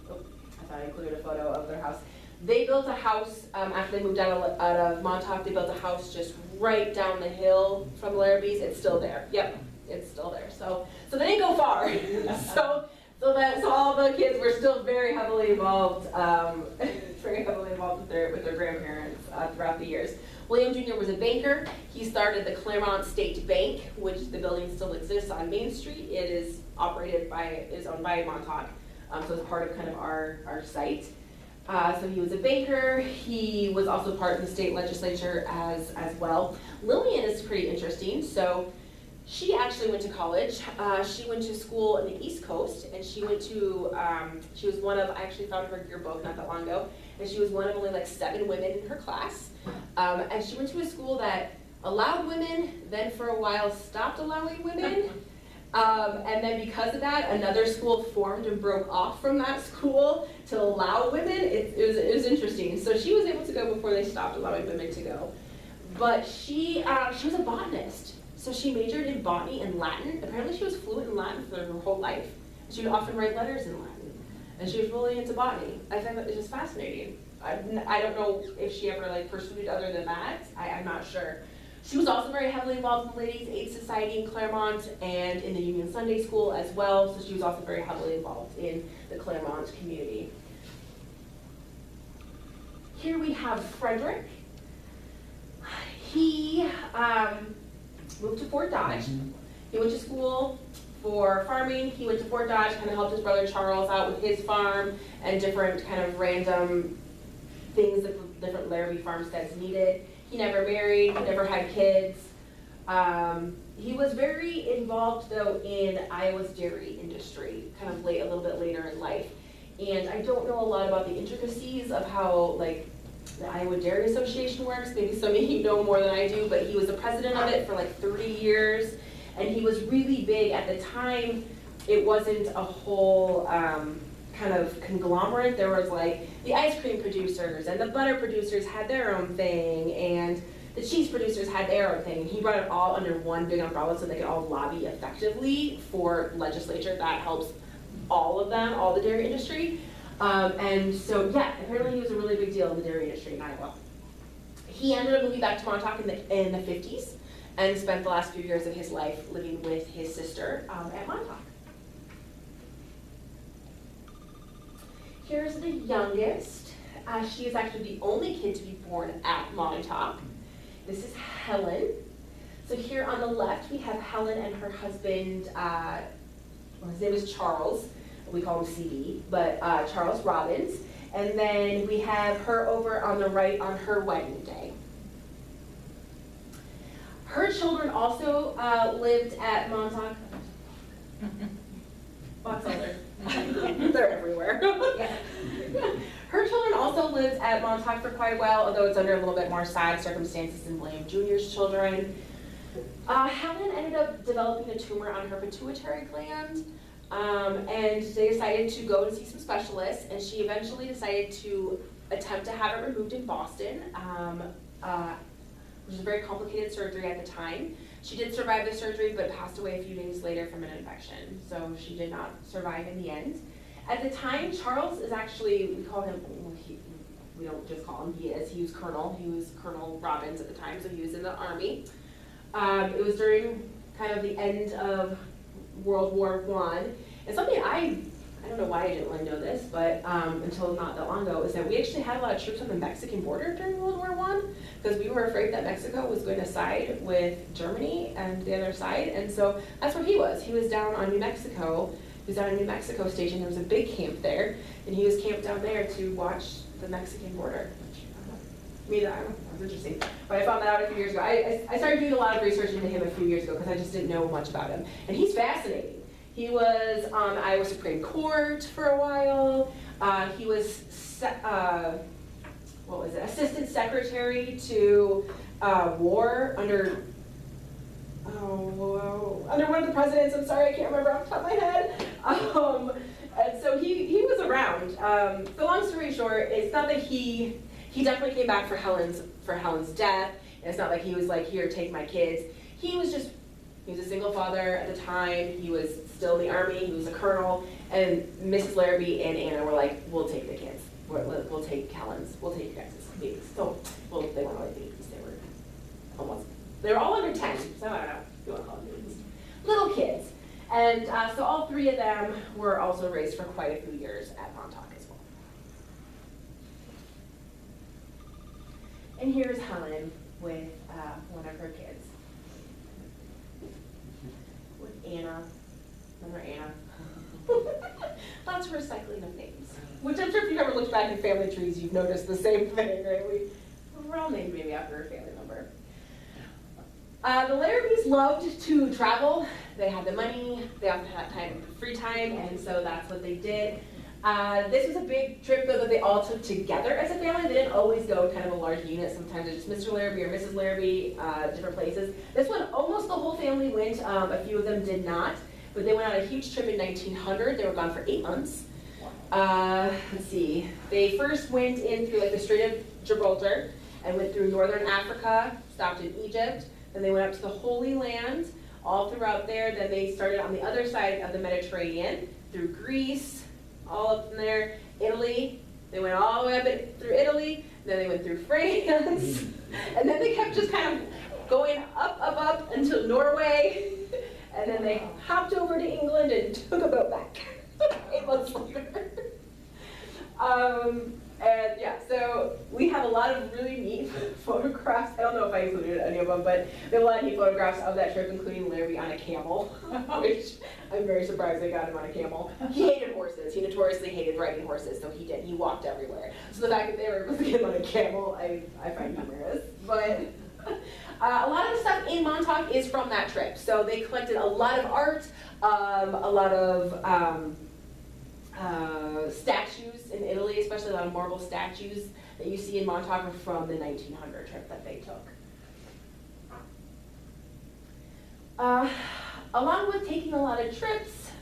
Oh, I thought I included a photo of their house. They built a house, after they moved out of Montauk, they built a house just right down the hill from Larrabee's. It's still there. Yep, it's still there. So they didn't go far. so all the kids were still very heavily involved, with their grandparents throughout the years. William Jr. was a banker. He started the Clermont State Bank, which the building still exists on Main Street. It is owned by Montauk, so it's part of kind of our site. So he was a banker. He was also part of the state legislature as well. Lillian is pretty interesting. So she actually went to college. She went to school in the East Coast, and she was one of, I actually found her yearbook not that long ago, and she was one of only like 7 women in her class. And she went to a school that allowed women, then for a while stopped allowing women. And then because of that, another school formed and broke off from that school to allow women. It was interesting. So she was able to go before they stopped allowing women to go. But she was a botanist. So she majored in botany and Latin. Apparently she was fluent in Latin for her whole life. She would often write letters in Latin. And she was really into botany. I find that it's just fascinating. I don't know if she ever pursued it other than that. I'm not sure. She was also very heavily involved in the Ladies' Aid Society in Clermont and in the Union Sunday School as well, so she was also very heavily involved in the Clermont community. Here we have Frederick. He moved to Fort Dodge. He went to school for farming. He went to Fort Dodge, kind of helped his brother Charles out with his farm and different kind of random things that different Larrabee farmsteads needed. He never married, he never had kids. He was very involved though in Iowa's dairy industry, kind of a little bit later in life. And I don't know a lot about the intricacies of how the Iowa Dairy Association works. Maybe some of you know more than I do, but he was the president of it for 30 years. And he was really big at the time. It wasn't a whole kind of conglomerate. There was the ice cream producers and the butter producers had their own thing, and the cheese producers had their own thing. And he brought it all under one big umbrella so they could all lobby effectively for legislature that helps all of them, all the dairy industry. And so yeah, apparently he was a really big deal in the dairy industry in Iowa. He ended up moving back to Montauk in the 50s and spent the last few years of his life living with his sister at Montauk. Here's the youngest. She is actually the only kid to be born at Montauk. This is Helen. So here on the left, we have Helen and her husband, his name is Charles. We call him CD, but Charles Robbins. And then we have her over on the right on her wedding day. Her children also lived at Montauk. Box elder. They're everywhere. Her children also lived at Montauk for quite a while, although it's under a little bit more sad circumstances than William Jr.'s children. Helen ended up developing a tumor on her pituitary gland, and they decided to go and see some specialists, and she eventually decided to attempt to have it removed in Boston, which was a very complicated surgery at the time. She did survive the surgery, but passed away a few days later from an infection, so she did not survive in the end. At the time, Charles is actually, we call him, we don't just call him, he was Colonel. He was Colonel Robbins at the time, so he was in the Army. It was during kind of the end of World War I. And something I don't know why I didn't really know this, but until not that long ago, is that we actually had a lot of troops on the Mexican border during World War I, because we were afraid that Mexico was going to side with Germany and the other side, and so that's where he was. He was down on New Mexico. He was down in New Mexico Station. There was a big camp there, and he was camped down there to watch the Mexican border. That was interesting. But I found that out a few years ago. I started doing a lot of research into him a few years ago because I just didn't know much about him. And he's fascinating. He was on Iowa Supreme Court for a while. He was, Assistant Secretary to War under one of the presidents. I'm sorry, I can't remember off the top of my head. And so he was around. The long story short, it's not that he definitely came back for Helen's death. And it's not like he was like, here, take my kids. He was a single father at the time. He was still in the Army. He was a colonel. And Mrs. Larrabee and Anna were like, we'll take the kids. We'll take Helen's. We'll take you guys' babies. So, well, they weren't really babies. They were all under 10. So I don't know if you want to call them babies. Little kids. And so all three of them were also raised for quite a few years at Montauk as well. And here's Helen with one of her kids. With Anna. Remember Anna? Lots of recycling of names. Which I'm sure if you've ever looked back at family trees, you've noticed the same thing, right? We're all named maybe after a family member. The Larrabees loved to travel. They had the money, they often had free time, and so that's what they did. This was a big trip though that they all took together as a family. They didn't always go kind of a large unit. Sometimes it's just Mr. Larrabee or Mrs. Larrabee, different places. This one, almost the whole family went. A few of them did not, but they went on a huge trip in 1900. They were gone for 8 months. Let's see. They first went in through like the Strait of Gibraltar and went through northern Africa, stopped in Egypt. Then they went up to the Holy Land, all throughout there. Then they started on the other side of the Mediterranean, through Greece, all up in there, Italy. They went all the way up through Italy, then they went through France, and then they kept just kind of going up until Norway, and then they hopped over to England and took a boat back 8 months later. And yeah, so we have a lot of really neat photographs. I don't know if I included any of them, but we have a lot of neat photographs of that trip, including Larrabee on a camel, which I'm very surprised they got him on a camel. He hated horses. He notoriously hated riding horses, so he walked everywhere. So the fact that they were able to get him on a camel, I find humorous. But a lot of the stuff in Montauk is from that trip. So they collected a lot of art, a lot of statues in Italy, especially a lot of marble statues that you see in Montauk are from the 1900 trip that they took. Along with taking a lot of trips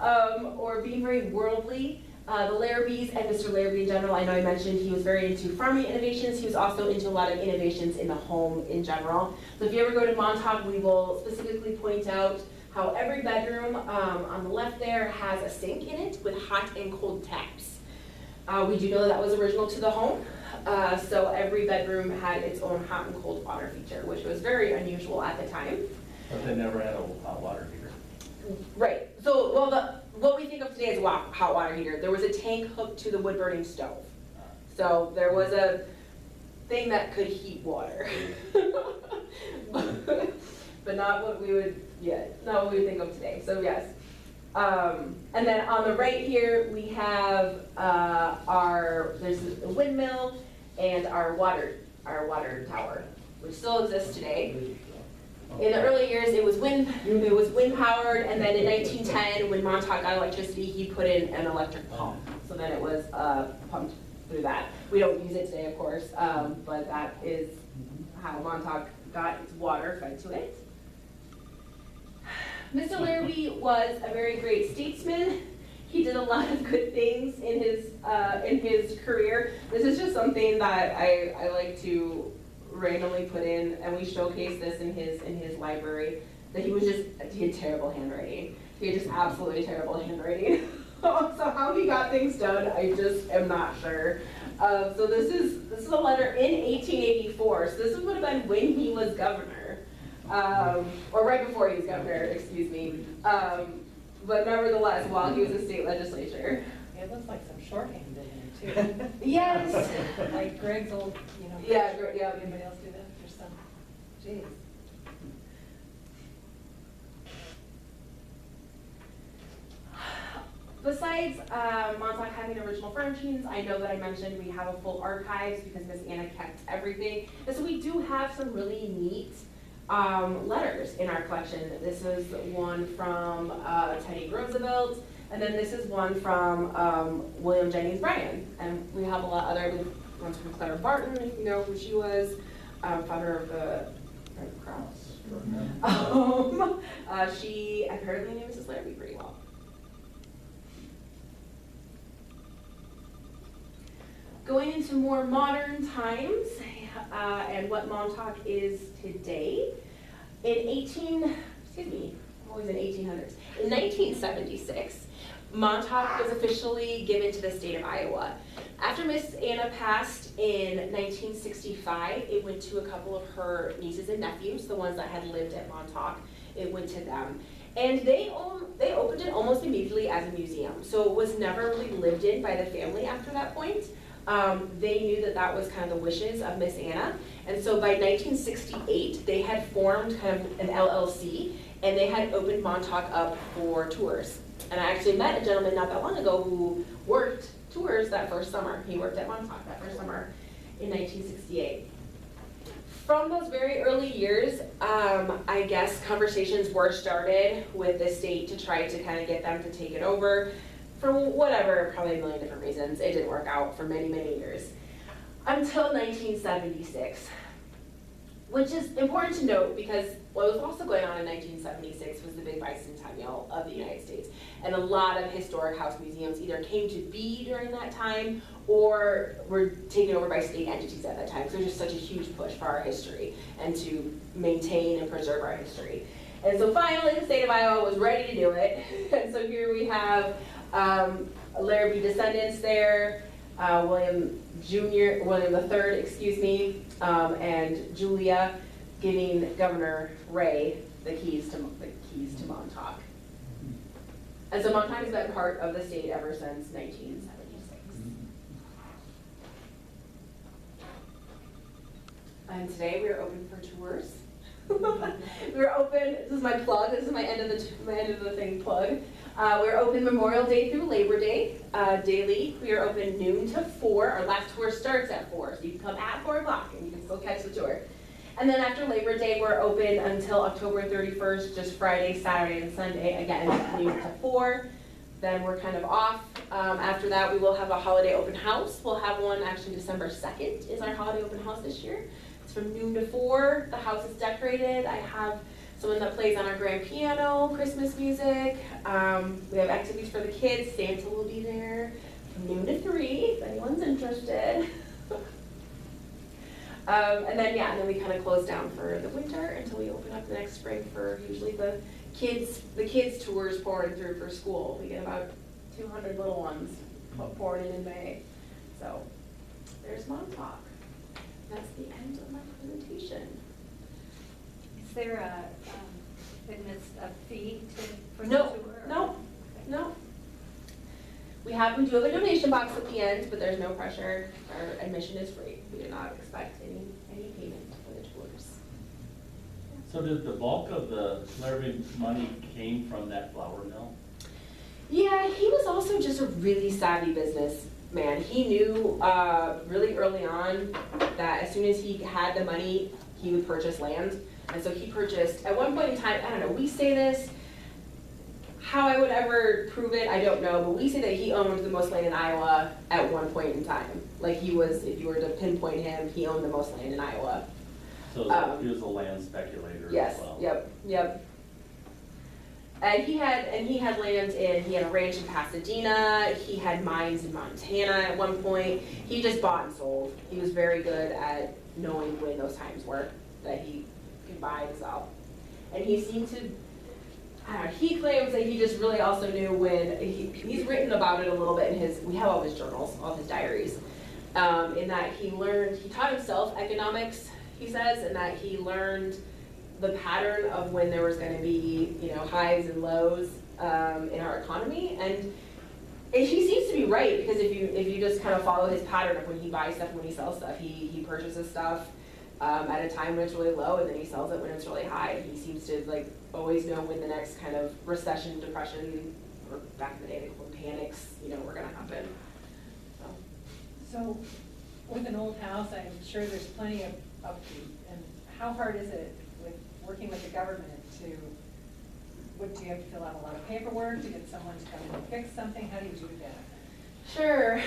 or being very worldly, the Larrabees and Mr. Larrabee in general, I know I mentioned he was very into farming innovations. He was also into a lot of innovations in the home in general. So if you ever go to Montauk, we will specifically point out how every bedroom on the left there has a sink in it with hot and cold taps. We do know that was original to the home, so every bedroom had its own hot and cold water feature, which was very unusual at the time. But they never had a hot water heater. Right, so what we think of today as a hot water heater, there was a tank hooked to the wood burning stove. So there was a thing that could heat water. But not what we would, not what we would think of today, so yes. And then on the right here, we have there's a windmill and our water tower, which still exists today. In the early years, it was wind powered, and then in 1910, when Montauk got electricity, he put in an electric pump. So then it was pumped through that. We don't use it today, of course, but that is how Montauk got its water fed to it. Mr. Larrabee was a very great statesman. He did a lot of good things in his career. This is just something that I like to randomly put in, and we showcase this in his library. That he had terrible handwriting. He had just absolutely terrible handwriting. So how he got things done, I just am not sure. So this is a letter in 1884. So this would have been when he was governor, or right before he was governor, excuse me. But nevertheless, while he was a state legislature. It looks like some shorthand in there too. Yes. Like Greg's old, you know. Yeah, yeah. Anybody else do that? There's some, geez. Besides Montauk having original furnishings, I know that I mentioned we have a full archives because Miss Anna kept everything. And so we do have some really neat letters in our collection. This is one from Teddy Roosevelt, and then this is one from William Jennings Bryan. And we have a lot other ones from Clara Barton, if you know who she was, founder of the Red Cross. She apparently knew Mrs. Larrabee pretty well. Going into more modern times and what Montauk is today, in 1976, Montauk was officially given to the state of Iowa. After Miss Anna passed in 1965, it went to a couple of her nieces and nephews, the ones that had lived at Montauk. It went to them. And they opened it almost immediately as a museum. So it was never really lived in by the family after that point. They knew that that was kind of the wishes of Miss Anna. And so by 1968, they had formed kind of an LLC, and they had opened Montauk up for tours. And I actually met a gentleman not that long ago who worked tours that first summer. He worked at Montauk that first summer in 1968. From those very early years, I guess conversations were started with the state to try to kind of get them to take it over. For whatever, probably a million different reasons, it didn't work out for many, many years. Until 1976, which is important to note because what was also going on in 1976 was the big bicentennial of the United States. And a lot of historic house museums either came to be during that time or were taken over by state entities at that time. So there's just such a huge push for our history and to maintain and preserve our history. And so finally the state of Iowa was ready to do it. And so here we have Larrabee descendants there, William III, excuse me, and Julia giving Governor Ray the keys to Montauk. And so Montauk has been part of the state ever since 1976. And today we are open for tours. We're open. This is my plug. This is my end of the thing plug. We're open Memorial Day through Labor Day daily. We are open noon to 4. Our last tour starts at 4, so you can come at 4 o'clock and you can still catch the tour. And then after Labor Day, we're open until October 31st, just Friday, Saturday, and Sunday, again, noon to 4. Then we're kind of off. After that, we will have a holiday open house. We'll have one actually December 2nd is our holiday open house this year. It's from noon to 4. The house is decorated. I have someone that plays on our grand piano, Christmas music. We have activities for the kids. Santa will be there from noon to 3, if anyone's interested. And then we kind of close down for the winter until we open up the next spring for usually the kids tours pouring through for school. We get about 200 little ones pouring in May. So there's Montauk. That's the end of my presentation. Is there a fee for the No, tour? no. We do have a donation box at the end, but there's no pressure. Our admission is free. We do not expect any payment for the tours. So did the bulk of the Larrabee money came from that flour mill? Yeah, he was also just a really savvy businessman. He knew really early on that as soon as he had the money, he would purchase land. And so he purchased, at one point in time, I don't know, we say this, how I would ever prove it, I don't know, but we say that he owned the most land in Iowa at one point in time. Like he was, if you were to pinpoint him, he owned the most land in Iowa. So he was a land speculator Yes, as well? Yep. And he had land he had a ranch in Pasadena, he had mines in Montana at one point. He just bought and sold. He was very good at knowing when those times were, that he could buy and sell. And he seemed to he claims that he just really also knew when, he's written about it a little bit in his, we have all his journals, all his diaries, in that he taught himself economics, he says, and that he learned the pattern of when there was going to be, highs and lows in our economy, and he seems to be right, because if you just kind of follow his pattern of when he buys stuff and when he sells stuff, he purchases stuff at a time when it's really low, and then he sells it when it's really high. He seems to always know when the next kind of recession, depression, or back in the day they called them panics, were going to happen. So with an old house, I'm sure there's plenty of upkeep. And how hard is it with working with the government do you have to fill out a lot of paperwork to get someone to come in and fix something? How do you do that? Sure.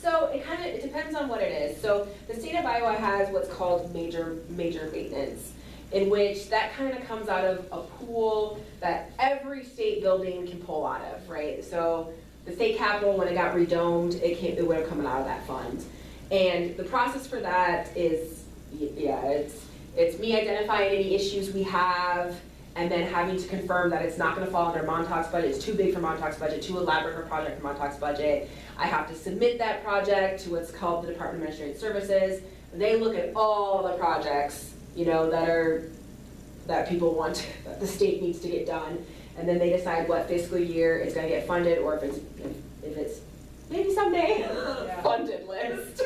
So it depends on what it is. So the state of Iowa has what's called major maintenance, in which that kind of comes out of a pool that every state building can pull out of, right? So the state capitol, when it got redomed, it would have come out of that fund. And the process for that is, it's me identifying any issues we have, and then having to confirm that it's not going to fall under Montauk's budget. It's too big for Montauk's budget, too elaborate of a project for Montauk's budget. I have to submit that project to what's called the Department of Administrative Services. They look at all the projects, that people want, that the state needs to get done, and then they decide what fiscal year it's going to get funded, or if it's maybe someday funded list.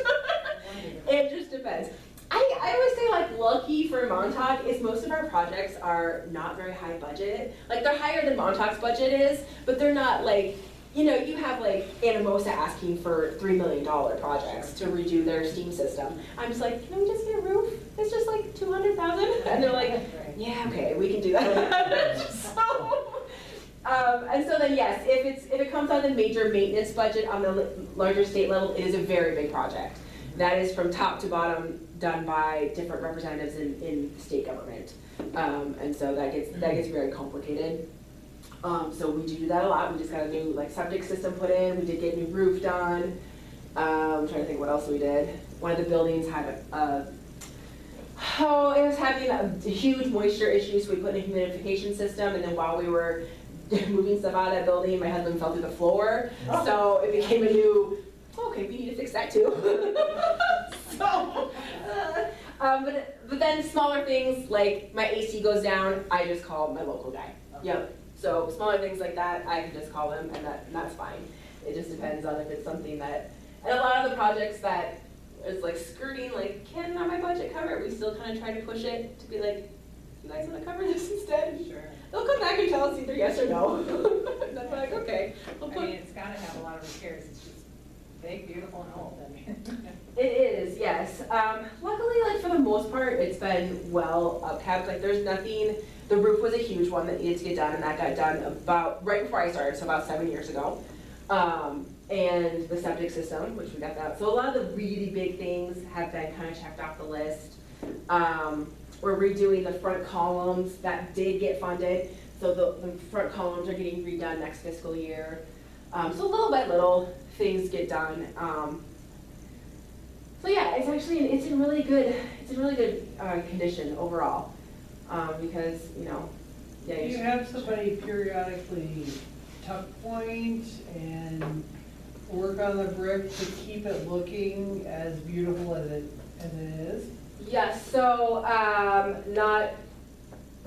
It just depends. I always say lucky for Montauk is most of our projects are not very high budget. They're higher than Montauk's budget is, but they're not you have Anamosa asking for $3 million projects to redo their steam system. I'm just can we just get a roof? It's just $200,000, and they're yeah, okay, we can do that. And so then yes, if it comes on the major maintenance budget on the larger state level, it is a very big project. That is from top to bottom done by different representatives in the state government, and so that gets very complicated. So we do that a lot. We just got a new septic system put in. We did get a new roof done. I'm trying to think what else we did. One of the buildings had it was having a huge moisture issue, so we put in a humidification system, and then while we were moving stuff out of that building, my husband fell through the floor, so it became a new, okay, we need to fix that too. But then smaller things like my AC goes down, I just call my local guy. Yep. So smaller things like that, I can just call them, and that's fine. It just depends on if it's something that, and a lot of the projects that is skirting, can my budget cover it? We still kind of try to push it to be you guys want to cover this instead? Sure. They'll come back and tell us either yes or no. And that's okay. It's got to have a lot of repairs. It's just big, beautiful, and old. It is, yes. Luckily, for the most part, it's been well upkept. There's nothing. The roof was a huge one that needed to get done, and that got done about right before I started, so about 7 years ago. And the septic system, which we got that. So a lot of the really big things have been kind of checked off the list. We're redoing the front columns that did get funded. So the front columns are getting redone next fiscal year. So little by little, things get done. So yeah, it's in really good condition overall. Because Do you have somebody periodically tuck point and work on the brick to keep it looking as beautiful as it is? Yes, so not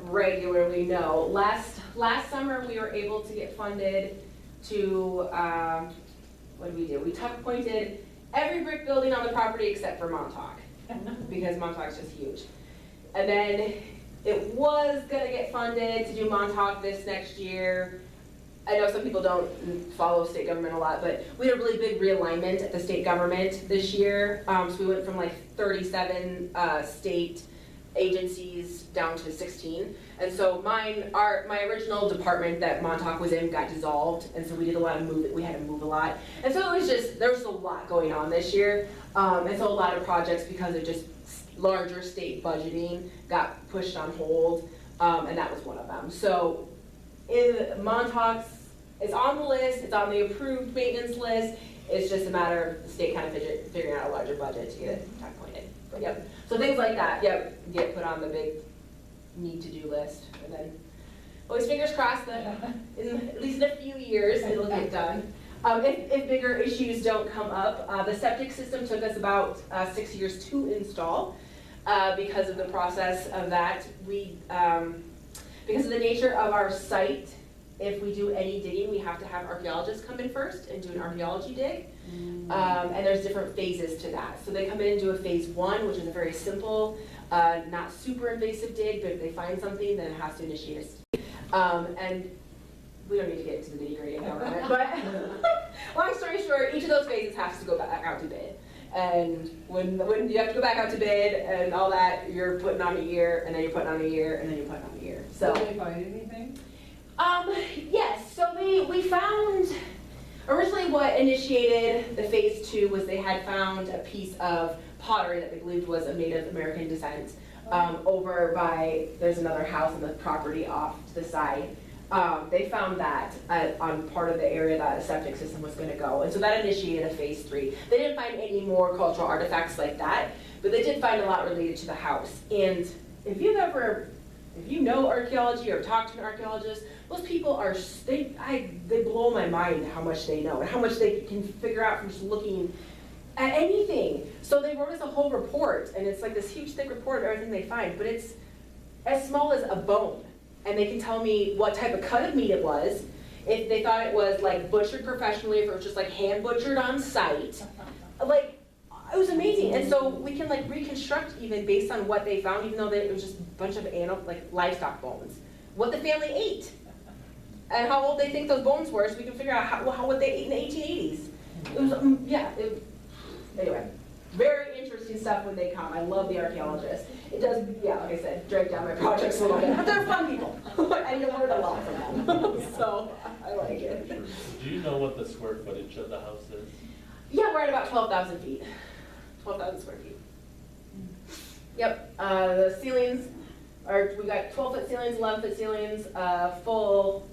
regularly, no. Last summer we were able to get funded to, what did we do? We tuck pointed every brick building on the property except for Montauk, because Montauk's just huge. And then it was gonna get funded to do Montauk this next year. I know some people don't follow state government a lot, but we had a really big realignment at the state government this year. So we went from 37 state agencies down to 16. And so my original department that Montauk was in got dissolved, and so we did a lot of we had to move a lot. And so it was there was a lot going on this year. And so a lot of projects, because of just larger state budgeting, got pushed on hold, and that was one of them. So Montauk's is on the list, it's on the approved maintenance list. It's just a matter of the state kind of figuring out a larger budget to get it tuck pointed. But yep, so things like that, yep, get put on the big need to do list. And then always fingers crossed that at least in a few years it'll get done. If bigger issues don't come up, the septic system took us about 6 years to install because of the process of that. Because of the nature of our site, if we do any digging, we have to have archaeologists come in first and do an archaeology dig. And there's different phases to that. So they come in and do a phase 1, which is a very simple, not super invasive dig, but if they find something, then it has to initiate a dig. And we don't need to get into the nitty-gritty of government, but long story short, each of those phases has to go back out to bid. And when you have to go back out to bid and all that, you're putting on a year, and then you're putting on a year, and then you're putting on a year. So. Did they find anything? Yes, so we found, originally what initiated the phase 2 was they had found a piece of pottery that they believed was of Native American descent over by, there's another house on the property off to the side. They found that on part of the area that a septic system was going to go, and so that initiated a phase 3. They didn't find any more cultural artifacts like that, but they did find a lot related to the house. And if you know archaeology or talk to an archaeologist, those people they blow my mind how much they know and how much they can figure out from just looking at anything. So they wrote us a whole report, and it's like this huge thick report of everything they find, but it's as small as a bone. And they can tell me what type of cut of meat it was, if they thought it was like butchered professionally, if it was just like hand butchered on site. Like, it was amazing. And so we can like reconstruct even based on what they found, even though it was just a bunch of livestock bones, what the family ate and how old they think those bones were, so we can figure out how what they ate in the 1880s. It was, anyway, very interesting stuff when they come. I love the archaeologists. It does, like I said, drag down my projects a little bit, but they're fun people. I learned a lot from them, so I like it. Do you know what the square footage of the house is? Yeah, we're at about 12,000 feet, 12,000 square feet. Yep, the ceilings we got 12-foot ceilings, 11-foot ceilings, full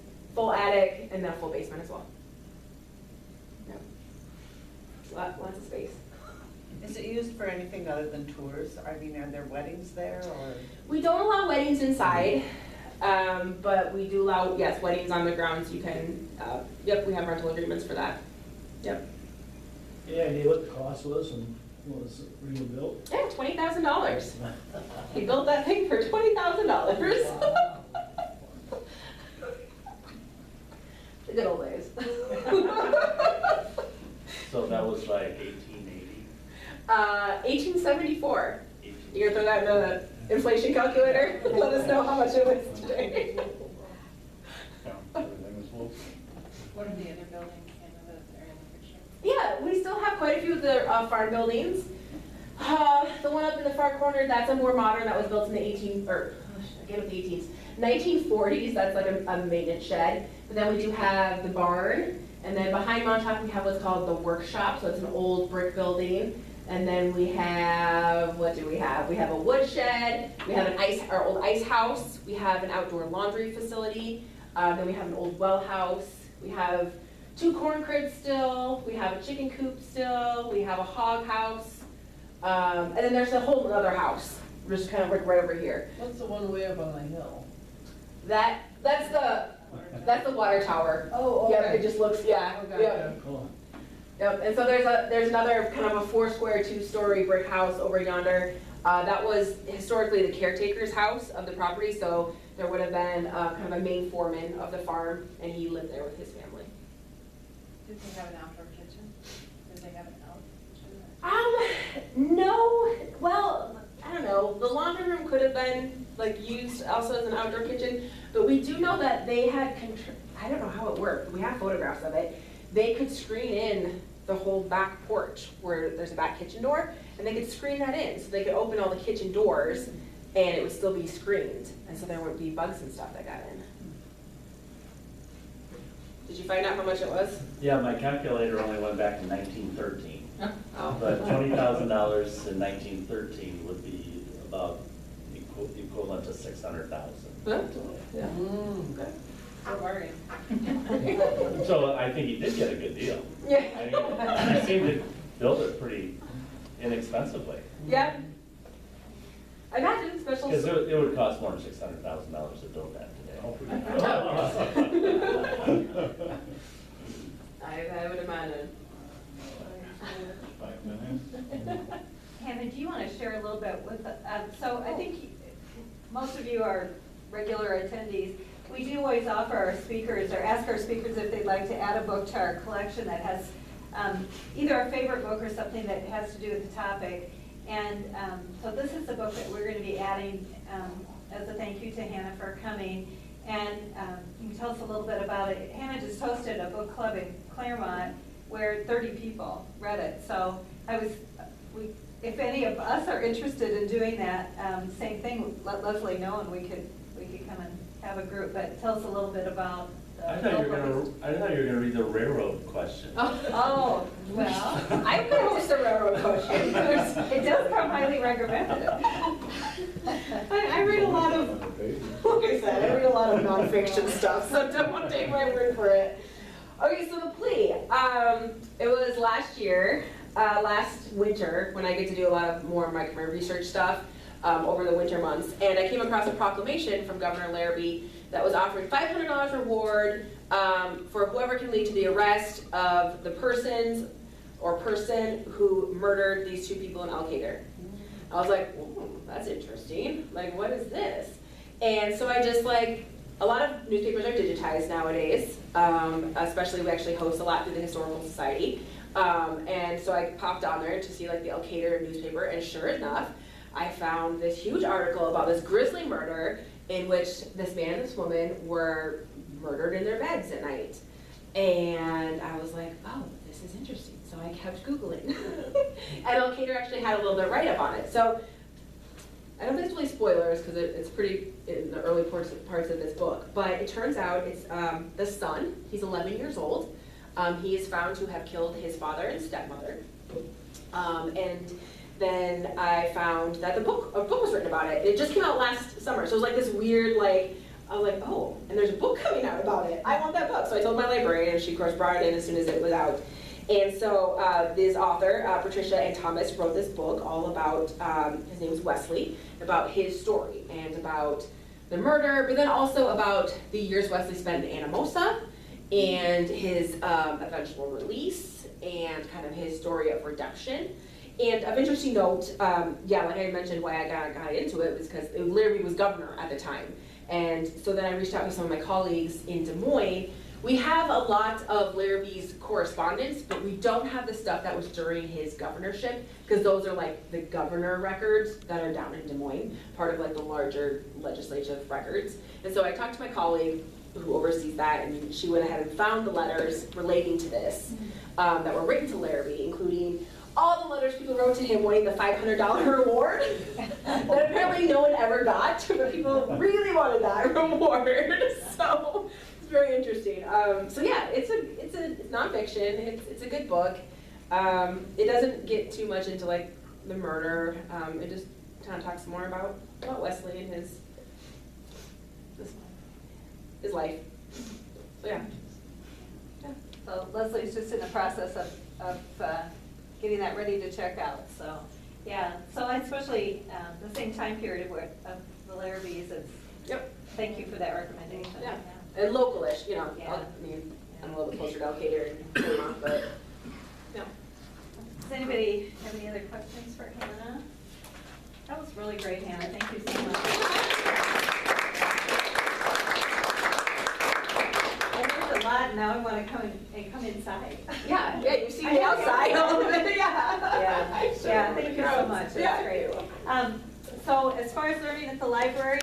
attic, and then a full basement as well. Yep. Lots of space. Is it used for anything other than tours? I mean, are there weddings there, or? We don't allow weddings inside, but we do allow, yes, weddings on the grounds. You can, we have rental agreements for that. Yep. Yeah, idea what the cost was and what was it rebuilt? Yeah, $20,000. He built that thing for $20,000. The good old days. So that was like 1880? 1874. You gonna throw that in the inflation calculator? Let us know how much it was today. Everything was full. What are the other buildings that are in the picture? Yeah, we still have quite a few of the farm buildings. The one up in the far corner, that's a more modern, that was built in the 1940s. That's like a maintenance shed. But then we do have the barn, and then behind Montauk we have what's called the workshop, so it's an old brick building. And then we have, what do we have? We have a woodshed, we have our old ice house, we have an outdoor laundry facility, then we have an old well house, we have 2 corn cribs still, we have a chicken coop still, we have a hog house, and then there's a whole other house, just kind of like right over here. What's the one way up on the hill? That's the water tower. Oh, okay. Yep, it just looks, yeah. Okay. Yep. Cool. Yep, and so there's another kind of a 4-square, 2-story brick house over yonder. That was historically the caretaker's house of the property, so there would have been kind of a main foreman of the farm, and he lived there with his family. Did they have an outdoor kitchen? Did they have an outdoor kitchen? No, well, I don't know. The laundry room could have been like used also as an outdoor kitchen, but we do know that they had, I don't know how it worked, but we have photographs of it. They could screen in the whole back porch where there's a back kitchen door, and they could screen that in, so they could open all the kitchen doors and it would still be screened, and so there wouldn't be bugs and stuff that got in. Did you find out how much it was? Yeah, my calculator only went back to 1913. Oh. But $20,000 in 1913 would be about equivalent to $600,000. Huh? Yeah. Mm. Or bargain. So I think he did get a good deal. Yeah. I mean, he seemed to build it pretty inexpensively. Yeah. I imagine special. Because it would cost more than $600,000 to build that today. I would imagine. Hannah, do you want to share a little bit with, so I think most of you are regular attendees. We do always offer our speakers or ask our speakers if they'd like to add a book to our collection that has either a favorite book or something that has to do with the topic. And so this is the book that we're going to be adding as a thank you to Hannah for coming. And you can tell us a little bit about it. Hannah just hosted a book club in Clermont where 30 people read it. So if any of us are interested in doing that, same thing, let Leslie know and we could come and have a group. But tell us a little bit about I thought you were gonna read the railroad question. Oh, well, I could host a railroad question. it does come highly recommended. I read a lot of, like I said, I read a lot of nonfiction stuff, so don't take my word for it. Okay, so the plea. It was last year, last winter, when I get to do a lot of more of my research stuff over the winter months, and I came across a proclamation from Governor Larrabee that was offering $500 reward for whoever can lead to the arrest of the person who murdered these 2 people in Al-Qaeda. I was like, that's interesting. Like, what is this? And so I just a lot of newspapers are digitized nowadays, especially we actually host a lot through the Historical Society. And so I popped on there to see the Al-Qaeda newspaper, and sure enough, I found this huge article about this grisly murder in which this man and this woman were murdered in their beds at night. And I was like, oh, this is interesting. So I kept Googling. And Al-Qaeda actually had a little bit of write-up on it. So I don't think it's really spoilers because it's pretty in the early parts of this book. But it turns out it's the son. He's 11 years old. He is found to have killed his father and stepmother. And then I found that a book was written about it. It just came out last summer. So it was this weird, I was like, oh, and there's a book coming out about it. I want that book. So I told my librarian, and she, of course, brought it in as soon as it was out. And so this author, Patricia and Thomas, wrote this book all about, his name is Wesley, about his story and about the murder, but then also about the years Wesley spent in Anamosa and his eventual release and kind of his story of redemption. And of interesting note, like I mentioned, why I got into it was because Larrabee was governor at the time. And so then I reached out to some of my colleagues in Des Moines. We have a lot of Larrabee's correspondence, but we don't have the stuff that was during his governorship, because those are the governor records that are down in Des Moines, part of the larger legislative records. And so I talked to my colleague who oversees that, and she went ahead and found the letters relating to this that were written to Larrabee, including all the letters people wrote to him wanting the $500 reward that apparently no one ever got, but people really wanted that reward. So it's very interesting. So yeah, it's nonfiction. It's a good book. It doesn't get too much into the murder. It just kind of talks more about Wesley and his life. So yeah. So Leslie's just in the process of getting that ready to check out. So yeah, so especially the same time period of the Larrabees. Yep. Thank you for that recommendation. Yeah. And localish, Yeah. I'm a little bit closer to Al-Qaeda and Clermont, but yeah. Does anybody have any other questions for Hannah? That was really great, Hannah. Thank you so much. I learned a lot. Now I want to come inside. Yeah, you see me outside a little bit. Yeah. Yeah. Thank you so much. That's great. So as far as learning at the library.